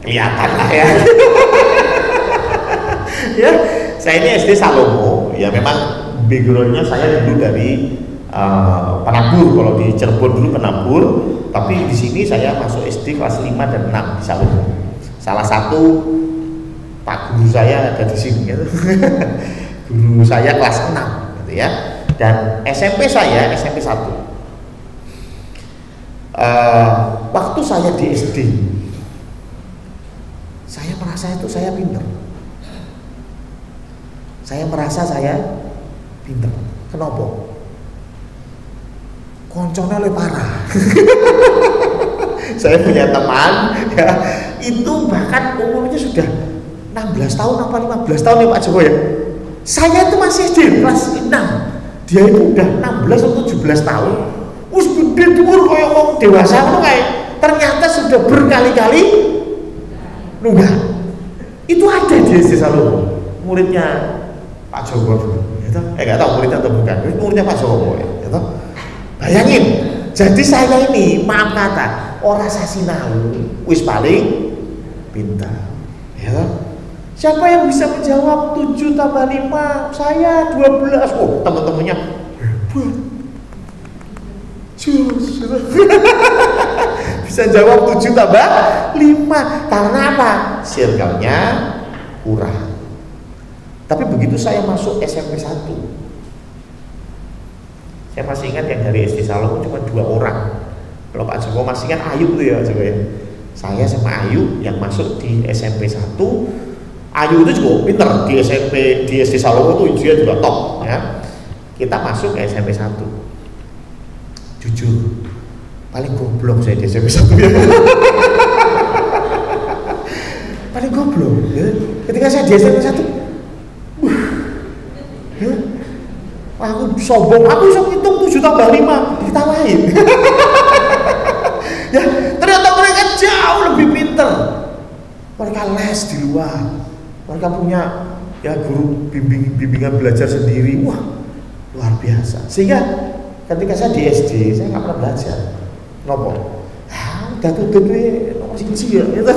Kelihatan lah ya. Ya, saya ini SD Salomo. Ya memang backgroundnya saya dulu dari penabur. Kalau di Cirebon dulu penabur. Tapi di sini saya masuk SD kelas 5 dan 6 di Salomo. Salah satu pak guru saya ada di sini. Gitu. Guru saya kelas 6 gitu ya. Dan SMP saya SMP 1. Waktu saya di SD, saya merasa itu saya pinter. Saya merasa saya pinter. Kenapa? Koncone le parah. Saya punya teman ya, itu bahkan umurnya sudah 16 tahun apa 15 tahun ya Pak Joko ya. Saya itu masih SD kelas 6. Dia itu udah 16 atau 17 tahun. Wis gede dhuwur kaya wong dewasa ngono kae. Ternyata sudah berkali-kali nunggah. Itu ada di SD Salomo. Muridnya Pak Joko dulu. Gitu. Enggak tahu muridnya atau bukan. Muridnya Pak Joko ya. Gitu. Bayangin. Jadi saya ini maaf kata ora sasinau wis paling pintar. Ya. Siapa yang bisa menjawab 7 tambah 5? Saya 12. Oh, teman-temannya hebat. Bisa jawab 7 tambah 5. Karena apa? Circle-nya kurang. Tapi begitu saya masuk SMP 1, saya masih ingat yang dari SD Salomo cuma 2 orang. Kalau Pak Joko masih ingat Ayu tuh ya Pak Joko ya. Saya sama Ayu yang masuk di SMP 1. Ayu itu juga pinter di SD Salomo tuh dia juga top ya. Kita masuk ke SMP 1. Jujur paling goblok saya di SMP 1 ya. Paling goblok ya. Ketika saya di SMP 1 ya, aku sombong, aku bisa ngitung 7 tambah 5 diketawain. Ya, ternyata mereka jauh lebih pinter. Mereka les di luar. Mereka punya ya guru bimbingan belajar sendiri. Wah, luar biasa. Sehingga ketika saya di SD, saya nggak pernah belajar. Kenapa? datu dene nomor 1 ya gitu.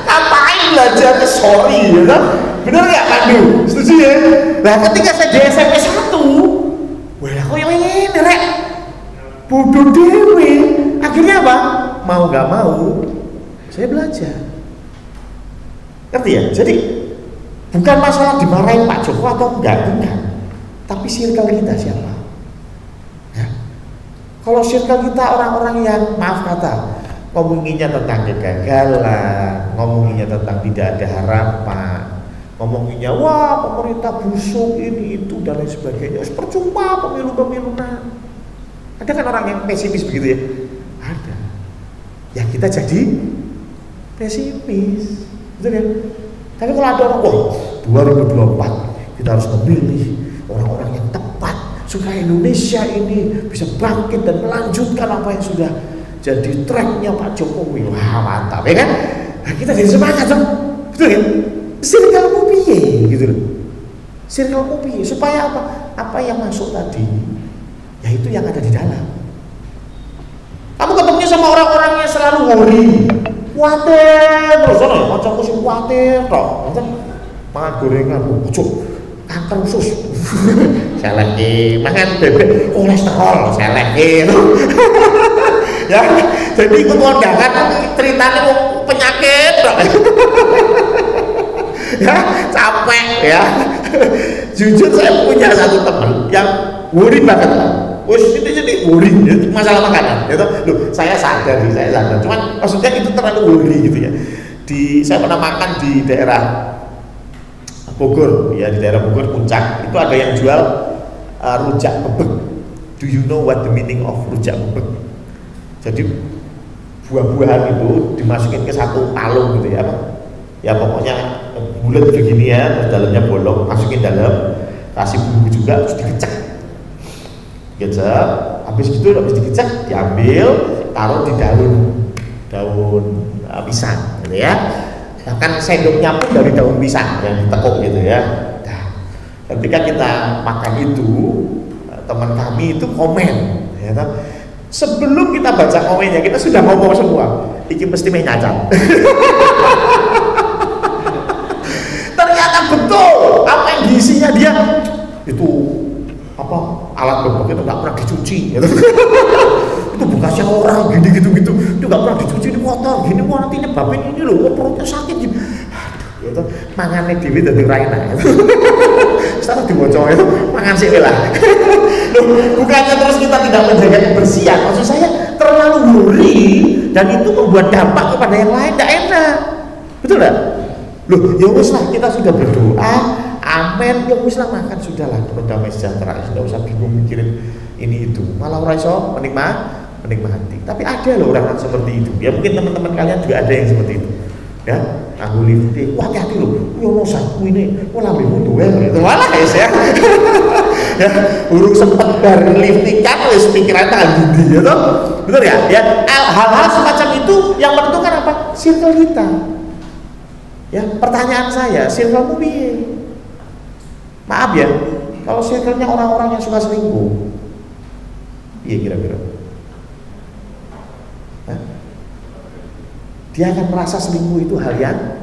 Ngapain belajar ke sorry ya kan? Bener nggak Pandu? Setuju ya? Nah ketika saya di SMP 1, wah kok yang ini rek bodoh dewe. Akhirnya apa? Mau nggak mau saya belajar. Ngerti ya? Jadi bukan masalah dimarahin Pak Joko atau enggak, tapi circle kita siapa? Ya. Kalau circle kita orang-orang yang maaf kata ngomonginnya tentang kegagalan, ngomonginnya tentang tidak ada harapan, ngomonginnya wah pemerintah busuk ini itu dan lain sebagainya, percuma pemilu-pemilu. Ada kan orang yang pesimis begitu ya? Ada. Ya kita jadi pesimis, betul ya? Tapi kalau ada orang, wah 2024 kita harus memilih orang-orang yang tepat supaya Indonesia ini bisa bangkit dan melanjutkan apa yang sudah jadi tracknya Pak Jokowi. Wah mantap ya kan? Nah, kita jadi semangat dong, betul kan? Circle piye gitu loh. Circle piye supaya apa? Apa yang masuk tadi, yaitu yang ada di dalam. Kamu ketemunya sama orang-orang yang selalu worry, khawatir terus, macam musim khawatir, toh, makan gorengan, ucuk, kanker usus, saya lagi makan bebek, kolesterol, saya lagi, ya, jadi ikut kondangan ceritanya mau penyakit, ya, capek, ya. Jujur saya punya satu teman yang worry banget. Wes itu jadi worry itu masalah makanan, gitu. Loh, saya sadar, cuman maksudnya itu terlalu worry gitu ya. Saya pernah makan di daerah Bogor, ya di daerah Bogor Puncak, itu ada yang jual rujak bebek. Do you know what the meaning of rujak bebek? Jadi buah-buahan itu dimasukin ke satu palung gitu ya, ya pokoknya bulat begini ya, terus dalamnya bolong, masukin dalam, kasih bumbu juga, terus dikecek. Habis dikecek, diambil, taruh di daun pisang gitu ya. Bahkan sendoknya pun dari daun pisang yang ditekuk gitu ya. Nah, ketika kita makan itu, teman kami itu komen ya, sebelum kita baca komennya kita sudah ngomong semua, iki mesti menyacat. Ternyata betul apa yang diisinya dia itu apa, alat bebek itu nggak pernah dicuci gitu. Itu bekasnya orang gini gitu itu nggak pernah dicuci, ini kotor gini, wah nanti nyebabin ini loh, perutnya sakit gitu. Aduh, itu mangannya dewi dari raina itu. Setelah dibocor itu mangan sih lah. Loh, bukannya terus kita tidak menjaga kebersihan, maksud saya terlalu worry dan itu membuat dampak kepada yang lain, tidak enak, betul nggak? Loh, ya wis lah, kita sudah berdoa, amin, ya wis lah, makan sudah lah, damai sejahtera, sudah usah bingung mikirin ini itu, malah orang iso menikmati. Tapi ada loh orang seperti itu, ya mungkin teman-teman kalian juga ada yang seperti itu, ya, aku lifting, wah hati-hati loh, ya mau saku ini, wah lambemu duel, itu malah ya saya, ya, burung sempet bar lifting kan, wis pikiran tangan dindi, ya toh, betul ya, ya, hal-hal semacam itu yang menentukan apa, circle kita. Ya, pertanyaan saya, circle-mu piye? Maaf ya, kalau circle-nya orang-orang yang suka selingkuh, iya kira-kira. Dia akan merasa selingkuh itu hal yang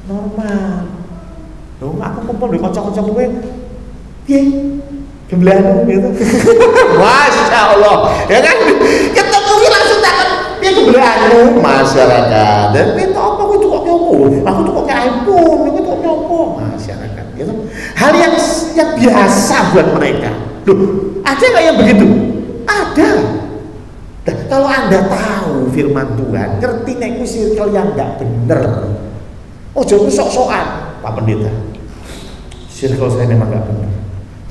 normal. Loh, aku kumpul di kocok-kocok gue, piye? Gembleanmu gitu. Masya Allah, ya kan? Ketemu langsung takut, piye gembleanmu? Masyarakat, dan itu apa? Aku tuh kok kayak iPhone, aku tuh nyopo masyarakat, gitu. Hal yang biasa buat mereka. Loh, ada nggak yang begitu? Ada. Nah, kalau Anda tahu firman Tuhan, ngerti nek kuwi circle yang nggak bener. Oh, jadi sok-sokan, Pak Pendeta. Circle saya memang nggak bener,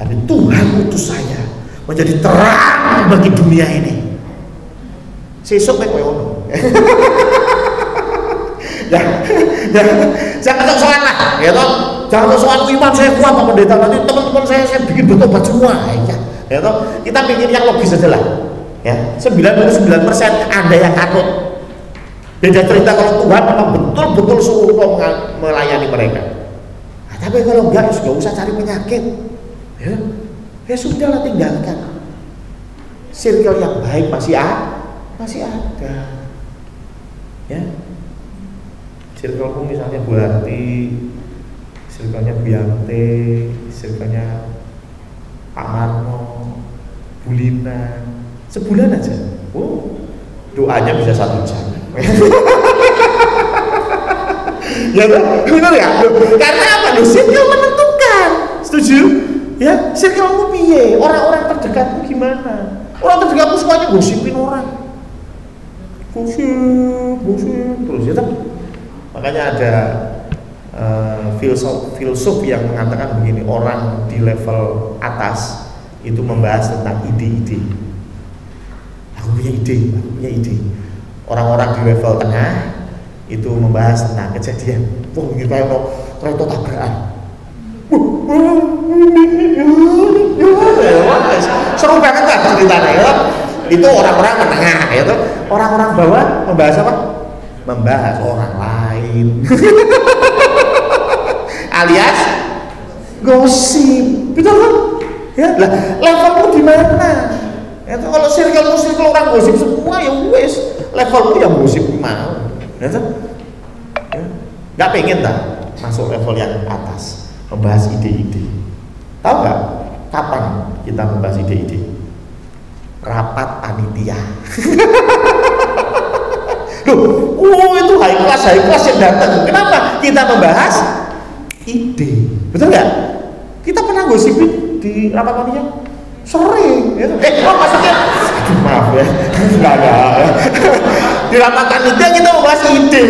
tapi Tuhan utus saya menjadi terang bagi dunia ini. Sesuk nek koyo ngono. Ya, jangan sok-sokan lah, ya toh. Jangan sok-sokan iman saya kuat Pak Pendeta, nanti teman-teman saya bikin bertobat semua, ya toh. Kita bikin yang logis aja lah, ya. 99% Anda yang takut. Beda cerita kalau Tuhan memang betul-betul suruh melayani mereka. Nah, tapi kalau enggak, sudah usah cari penyakit, ya sudahlah, tinggalkan. Circle yang baik masih masih ada. Ya. Circlemu misalnya Bu Harti, circle-nya Bu Yante, circle-nya Pak Marno, Bu Lina, sebulan aja. Oh, doanya bisa 1 jam. Ya benar ya? Karena apa? Circle menentukan. Setuju? Ya, circlemu piye? Orang-orang terdekatmu gimana? Orang terdekatmu semuanya gosipin orang. Gosip terus ya. Makanya ada filsuf yang mengatakan begini, orang di level atas itu membahas tentang ide-ide. Aku punya ide. Orang-orang di level tengah itu membahas tentang kejadian. Wah, ini kayak kereta tabrakan. Seru banget kan ceritanya ya. Itu orang-orang menengah ya tuh. Orang-orang bawah membahas apa? Membahas orang lain. Alias gosip. Betul kan? Ya, lah levelmu di mana? Ya tuh, kalau circle orang gosip semua ya wes, levelmu yang gosip mau. Ya tuh. Ya. Gak pengen tak masuk level yang atas, membahas ide-ide. Tahu nggak kapan kita membahas ide-ide? Rapat panitia. Loh, itu high class yang datang. Kenapa? Kita membahas ide. Betul nggak? Kita pernah gosipin di rapat panitia? Sering. Ya. Maksudnya, maaf ya, enggak. Di rapat panitia kita membahas ide.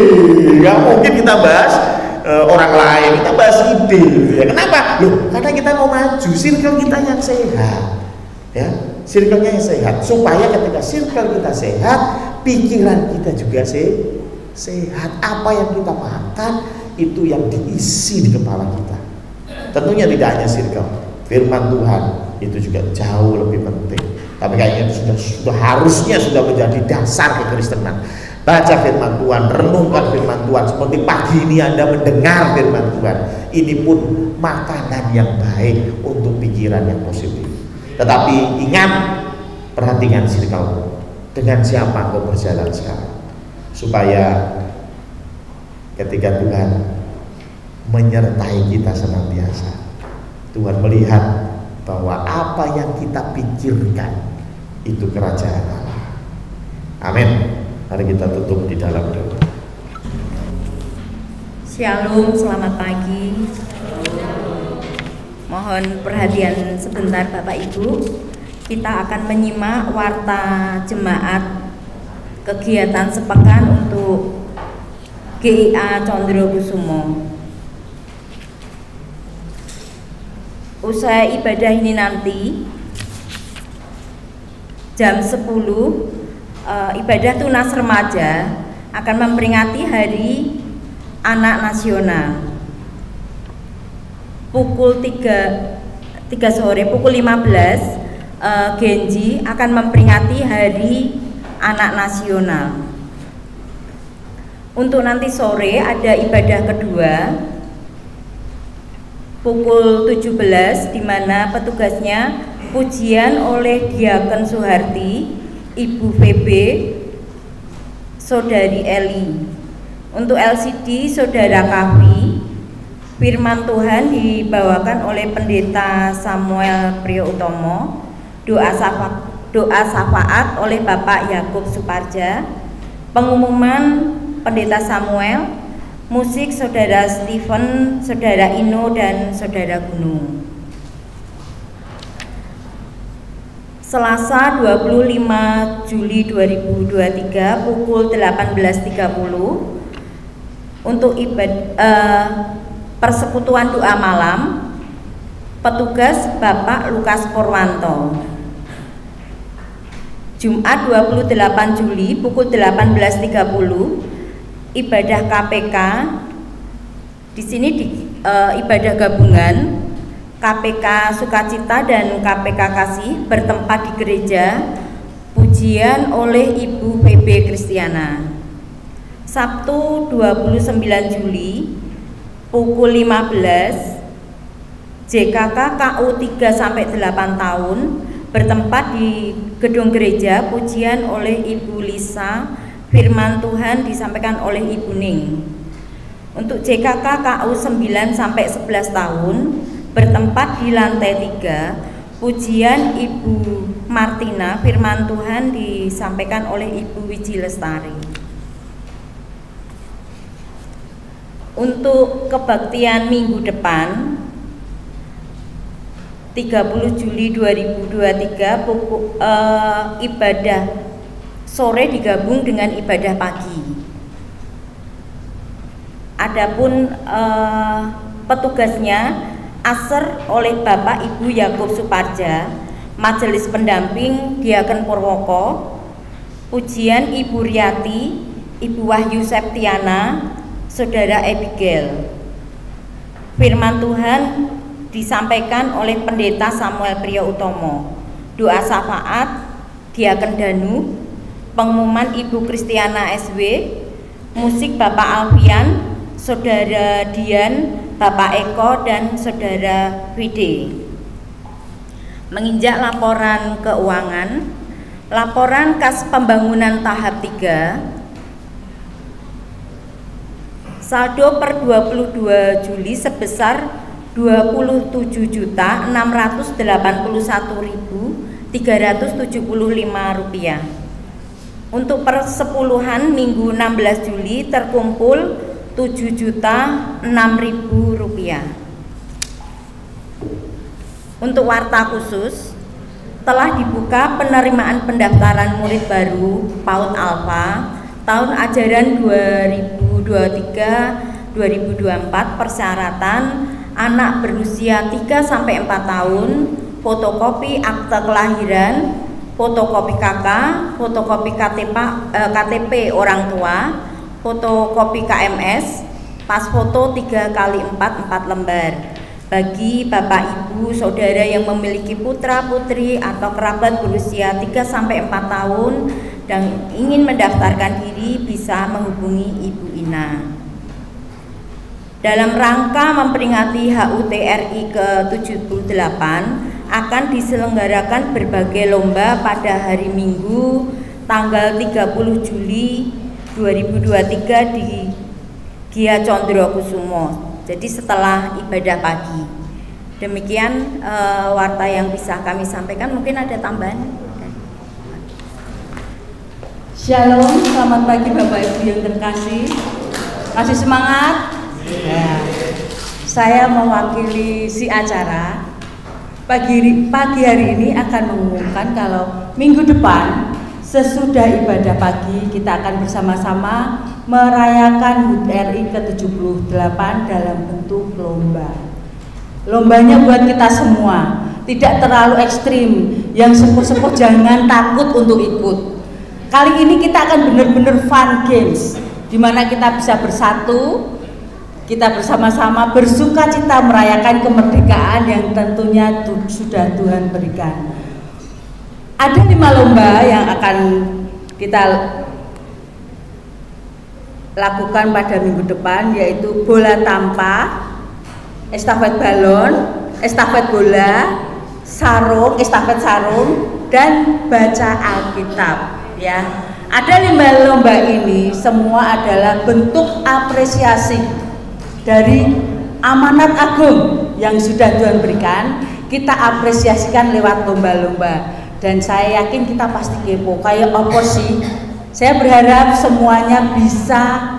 Nggak mungkin kita bahas orang lain, kita bahas ide. Ya. Kenapa? Loh, karena kita mau maju, circle kita yang sehat. Ya, circle-nya yang sehat, supaya ketika circle kita sehat, pikiran kita juga sehat. Apa yang kita makan itu yang diisi di kepala kita. Tentunya tidak hanya circle, firman Tuhan itu juga jauh lebih penting. Tapi kayaknya sudah harusnya sudah menjadi dasar kekristenan. Baca firman Tuhan, renungkan firman Tuhan. Seperti pagi ini Anda mendengar firman Tuhan, ini pun makanan yang baik untuk pikiran yang positif. Tetapi ingat, perhatikan circle, dengan siapa kau berjalan sekarang, supaya ketika Tuhan menyertai kita senantiasa, Tuhan melihat bahwa apa yang kita pikirkan itu kerajaan Allah. Amin. Mari kita tutup di dalam doa. Shalom, selamat pagi. Mohon perhatian sebentar Bapak Ibu. Kita akan menyimak warta jemaat kegiatan sepekan untuk GIA Condrokusumo. Usai ibadah ini nanti jam 10 ibadah tunas remaja akan memperingati Hari Anak Nasional. Pukul 3 sore, pukul 15 Genji akan memperingati Hari Anak Nasional. Untuk nanti sore ada ibadah kedua pukul 17, di mana petugasnya pujian oleh Diaken Suharti, Ibu VB, Saudari Eli. Untuk LCD Saudara Kavi. Firman Tuhan dibawakan oleh Pendeta Samuel Priyotomo, doa syafaat oleh Bapak Yakub Suparja, pengumuman Pendeta Samuel, musik Saudara Stephen, Saudara Ino, dan Saudara Gunung. Selasa 25 Juli 2023 pukul 18.30 untuk persekutuan doa malam, petugas Bapak Lukas Purwanto. Jumat 28 Juli pukul 18.30 ibadah KPK. Di sini ibadah gabungan KPK Sukacita dan KPK Kasih bertempat di gereja, pujian oleh Ibu PB Kristiana. Sabtu 29 Juli pukul 15 JKK KU 3-8 tahun bertempat di gedung gereja. Pujian oleh Ibu Lisa, firman Tuhan disampaikan oleh Ibu Ning. Untuk JKK KU 9 sampai 11 tahun bertempat di lantai 3. Pujian Ibu Martina, firman Tuhan disampaikan oleh Ibu Wiji Lestari. Untuk kebaktian minggu depan 30 Juli 2023 ibadah sore digabung dengan ibadah pagi. Adapun petugasnya aser oleh Bapak Ibu Yakub Suparja, majelis pendamping Diaken Purwoko, pujian Ibu Riyati, Ibu Wahyu Septiana, Saudara Abigail. Firman Tuhan disampaikan oleh Pendeta Samuel Priyo Utomo. Doa syafaat Diaken Danu, pengumuman Ibu Kristiana SW, musik Bapak Alfian, Saudara Dian, Bapak Eko, dan Saudara Wide. Menginjak laporan keuangan, laporan kas pembangunan tahap 3, saldo per 22 Juli sebesar Rp20.681.375. Untuk persepuluhan minggu 16 Juli terkumpul Rp7.006.000. Untuk warta khusus, telah dibuka penerimaan pendaftaran murid baru PAUD Alfa tahun ajaran 2023-2024. Persyaratan anak berusia 3-4 tahun, fotokopi akte kelahiran, fotokopi KK, fotokopi KTP orang tua, fotokopi KMS, pas foto 3x4 4 lembar. Bagi Bapak Ibu Saudara yang memiliki putra putri atau kerabat berusia 3-4 tahun dan ingin mendaftarkan diri, bisa menghubungi Ibu Ina. Dalam rangka memperingati HUT RI ke-78 akan diselenggarakan berbagai lomba pada hari Minggu tanggal 30 Juli 2023 di Gia Condrokusumo. Jadi setelah ibadah pagi. Demikian warta yang bisa kami sampaikan. Mungkin ada tambahan. Shalom, selamat pagi Bapak Ibu yang terkasih. Masih semangat? Ya. Saya mewakili si acara. Pagi hari ini akan mengumumkan kalau minggu depan sesudah ibadah pagi kita akan bersama-sama merayakan HUT RI ke-78 dalam bentuk lomba. Lombanya buat kita semua, tidak terlalu ekstrim. Yang sepuh-sepuh jangan takut untuk ikut. Kali ini kita akan benar-benar fun games, di mana kita bisa bersatu, kita bersama-sama bersuka cita merayakan kemerdekaan yang tentunya sudah Tuhan berikan. Ada 5 lomba yang akan kita lakukan pada minggu depan, yaitu bola tampah, estafet balon, estafet bola, sarung, estafet sarung, dan baca Alkitab. Ya, ada 5 lomba ini semua adalah bentuk apresiasi dari amanat agung yang sudah Tuhan berikan. Kita apresiasikan lewat lomba-lomba. Dan saya yakin kita pasti kepo, kayak apa sih? Saya berharap semuanya bisa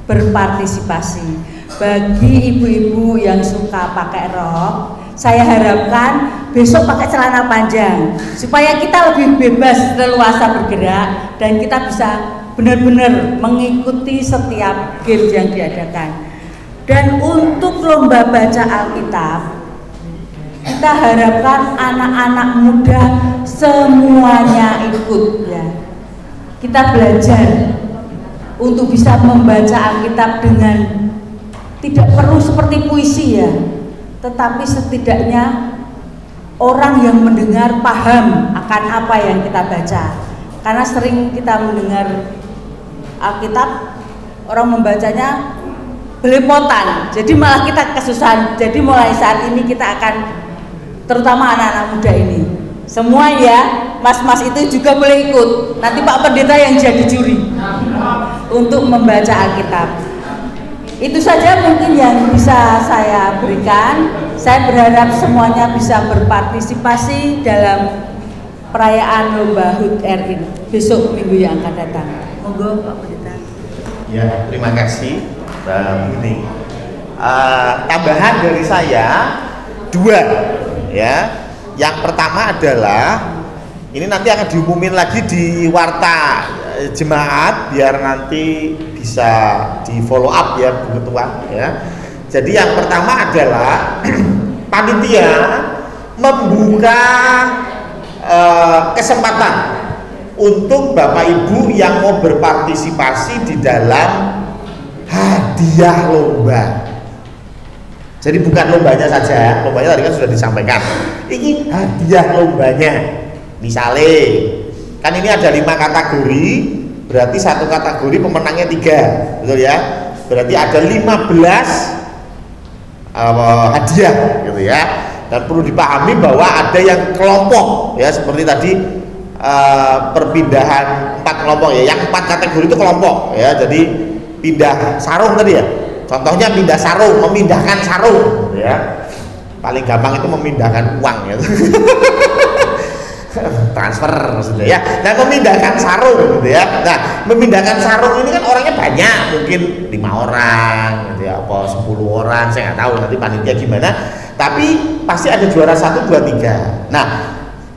berpartisipasi. Bagi ibu-ibu yang suka pakai rok, saya harapkan besok pakai celana panjang, supaya kita lebih bebas, leluasa bergerak, dan kita bisa benar-benar mengikuti setiap game yang diadakan. Dan untuk lomba baca Alkitab, kita harapkan anak-anak muda semuanya ikut, ya. Kita belajar untuk bisa membaca Alkitab dengan tidak perlu seperti puisi, ya, tetapi setidaknya orang yang mendengar paham akan apa yang kita baca. Karena sering kita mendengar Alkitab, orang membacanya belepotan, jadi malah kita kesusahan. Jadi mulai saat ini kita akan, terutama anak-anak muda ini, Semua ya, mas-mas itu juga boleh ikut. Nanti Pak Pendeta yang jadi juri untuk membaca Alkitab. Itu saja mungkin yang bisa saya berikan. Saya berharap semuanya bisa berpartisipasi dalam perayaan Lomba HUT RI besok minggu yang akan datang. Monggo Pak Pendeta. Ya, terima kasih Mbak Buni. Tambahan dari saya 2 ya. Yang pertama adalah ini nanti akan diumumin lagi di warta jemaat biar nanti bisa di follow up ya Bu Ketua ya. Jadi yang pertama adalah panitia membuka kesempatan untuk Bapak Ibu yang mau berpartisipasi di dalam hadiah lomba. Jadi bukan lombanya saja, lombanya tadi kan sudah disampaikan. Ini hadiah lombanya. Misalnya, kan ini ada 5 kategori, berarti satu kategori pemenangnya 3, betul ya? Berarti ada 15 hadiah, gitu ya. Dan perlu dipahami bahwa ada yang kelompok, ya seperti tadi perpindahan 4 kelompok ya. Yang 4 kategori itu kelompok, ya. Jadi pindah sarung tadi ya. Contohnya pindah sarung, memindahkan sarung, ya. Paling gampang itu memindahkan uang, ya. Transfer maksudnya ya. Nah, memindahkan sarung gitu ya. Nah, memindahkan sarung ini kan orangnya banyak, mungkin 5 orang gitu ya, apa 10 orang, saya nggak tahu nanti panitia gimana. Tapi pasti ada juara 1, 2, 3. Nah,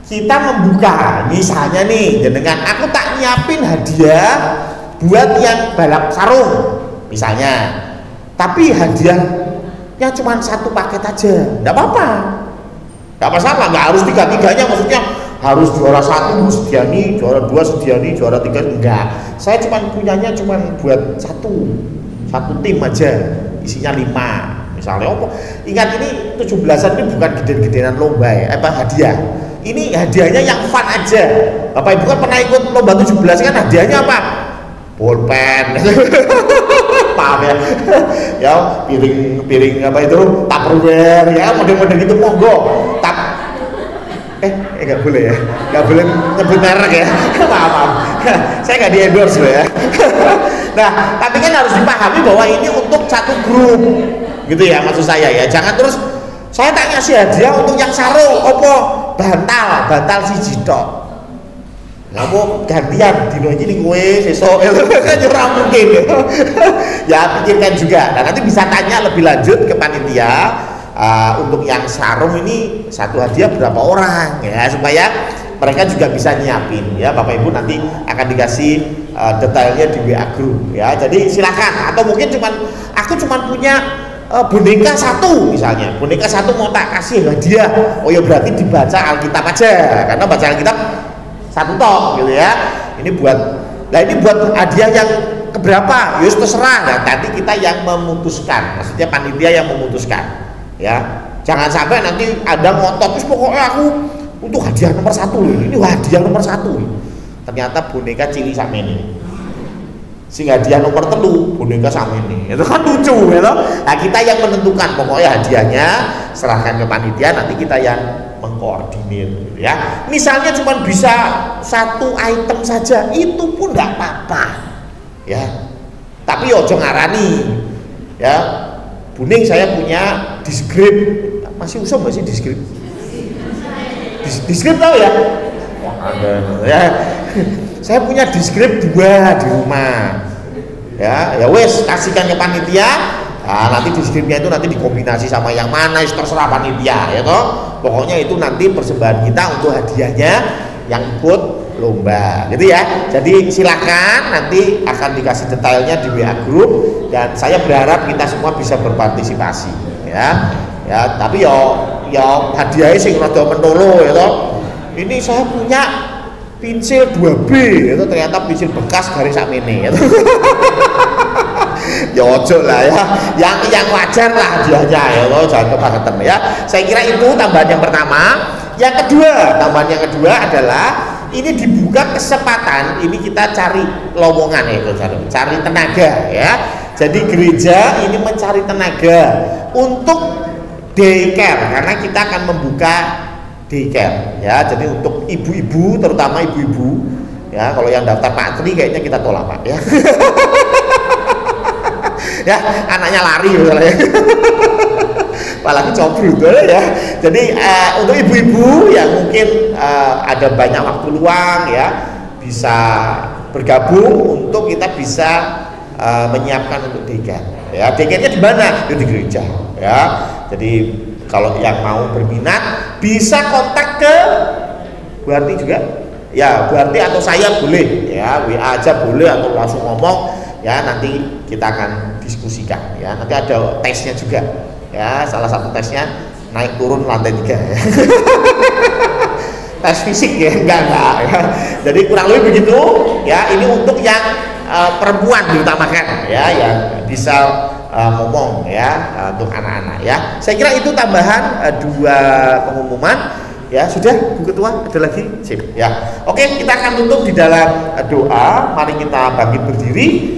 kita membuka misalnya nih, dengan aku tak nyiapin hadiah buat yang balap sarung misalnya. Tapi hadiahnya cuma 1 paket aja. Enggak apa-apa. Enggak masalah, enggak harus 3-3-nya, maksudnya harus juara 1 Sediani, juara 2 Sediani, juara 3 enggak. Saya punyanya buat satu tim aja, isinya 5 misalnya. Ingat ini 17-an ini bukan gede-gedean lomba ya, hadiah. Ini hadiahnya yang fun aja. Bapak Ibu kan pernah ikut lomba 17 kan hadiahnya apa? Pulpen. Paham ya? Ya piring apa itu? Tupperware ya, model-model gitu monggo. Nggak boleh ya, nggak boleh nyebut merek ya. Maaf, saya nggak di endorse loh ya. Nah, tapi kan harus dipahami bahwa ini untuk satu grup, gitu ya maksud saya ya. Jangan terus saya tak ngasih hadiah untuk yang sarung, bantal si tok. Kamu gantian dino ini gue besok kan ora mungkin. Ya pikirkan juga. Nah, nanti bisa tanya lebih lanjut ke panitia. Untuk yang sarung ini satu hadiah berapa orang ya, supaya mereka juga bisa nyiapin ya. Bapak Ibu nanti akan dikasih detailnya di WA group ya. Jadi silakan, atau mungkin aku punya boneka 1 misalnya, boneka 1 mau tak kasih hadiah. Oh ya berarti dibaca Alkitab aja, karena baca Alkitab 1 tok gitu ya. Ini buat hadiah yang keberapa? Yus terserah. Nah, nanti kita yang memutuskan, maksudnya panitia yang memutuskan. Ya, jangan sampai nanti ada ngotot terus pokoknya aku untuk hadiah nomor 1 ini hadiah nomor 1. Ternyata boneka cili sama ini. Sing hadiah nomor 3 boneka sama ini. Itu kan lucu ya toh. Nah, kita yang menentukan pokoknya hadiahnya serahkan ke panitia, nanti kita yang mengkoordinir gitu ya. Misalnya cuma bisa 1 item saja, itu pun nggak apa-apa. Ya. Tapi ojo ngarani. Ya. Buning saya punya diskrip, masih usum nggak sih diskrip? Diskrip tahu ya? Ada ya. Saya punya diskrip 2 di rumah. Ya wes kasihkan ke panitia. Nah, nanti diskripnya itu nanti dikombinasi sama yang mana, terserah panitia ya toh. Pokoknya itu nanti persembahan kita untuk hadiahnya yang ikut lomba gitu ya. Jadi silakan, nanti akan dikasih detailnya di WA group, dan saya berharap kita semua bisa berpartisipasi ya. Ya, tapi ya hadiahnya sing rada mentolo ya toh. Ini saya punya pensil 2B itu ternyata pensil bekas garis sakmene ya. Ya ojo lah ya. Yang wajar lah hadiahnya ya toh, jangan kebangetan ya. Saya kira itu tambahan yang pertama. Tambahan yang kedua adalah ini dibuka kesempatan, ini kita cari lowongan ya, cari tenaga ya. Jadi gereja ini mencari tenaga untuk daycare, karena kita akan membuka daycare ya. Jadi untuk ibu-ibu, terutama ibu-ibu ya, kalau yang daftar patri kayaknya kita tolak Pak ya. Ya, anaknya lari misalnya. Apalagi cobrut ya. Jadi untuk ibu-ibu yang mungkin ada banyak waktu luang ya, bisa bergabung untuk kita bisa menyiapkan untuk daycare. Ya, daycare-nya di mana? Di gereja ya. Jadi kalau yang mau berminat bisa kontak ke Bu Harti juga. Ya, Bu Harti atau saya boleh ya, WA aja boleh atau langsung ngomong ya, nanti kita akan diskusikan ya. Nanti ada tesnya juga ya, salah satu tesnya naik turun lantai 3 ya. Tes fisik ya, enggak ya. Jadi kurang lebih begitu ya. Ini untuk yang perempuan diutamakan ya, yang bisa ngomong ya, untuk anak-anak ya. Saya kira itu tambahan 2 pengumuman. Ya, sudah Bu Ketua, ada lagi? Sip ya. Oke, kita akan tutup di dalam doa. Mari kita bangkit berdiri.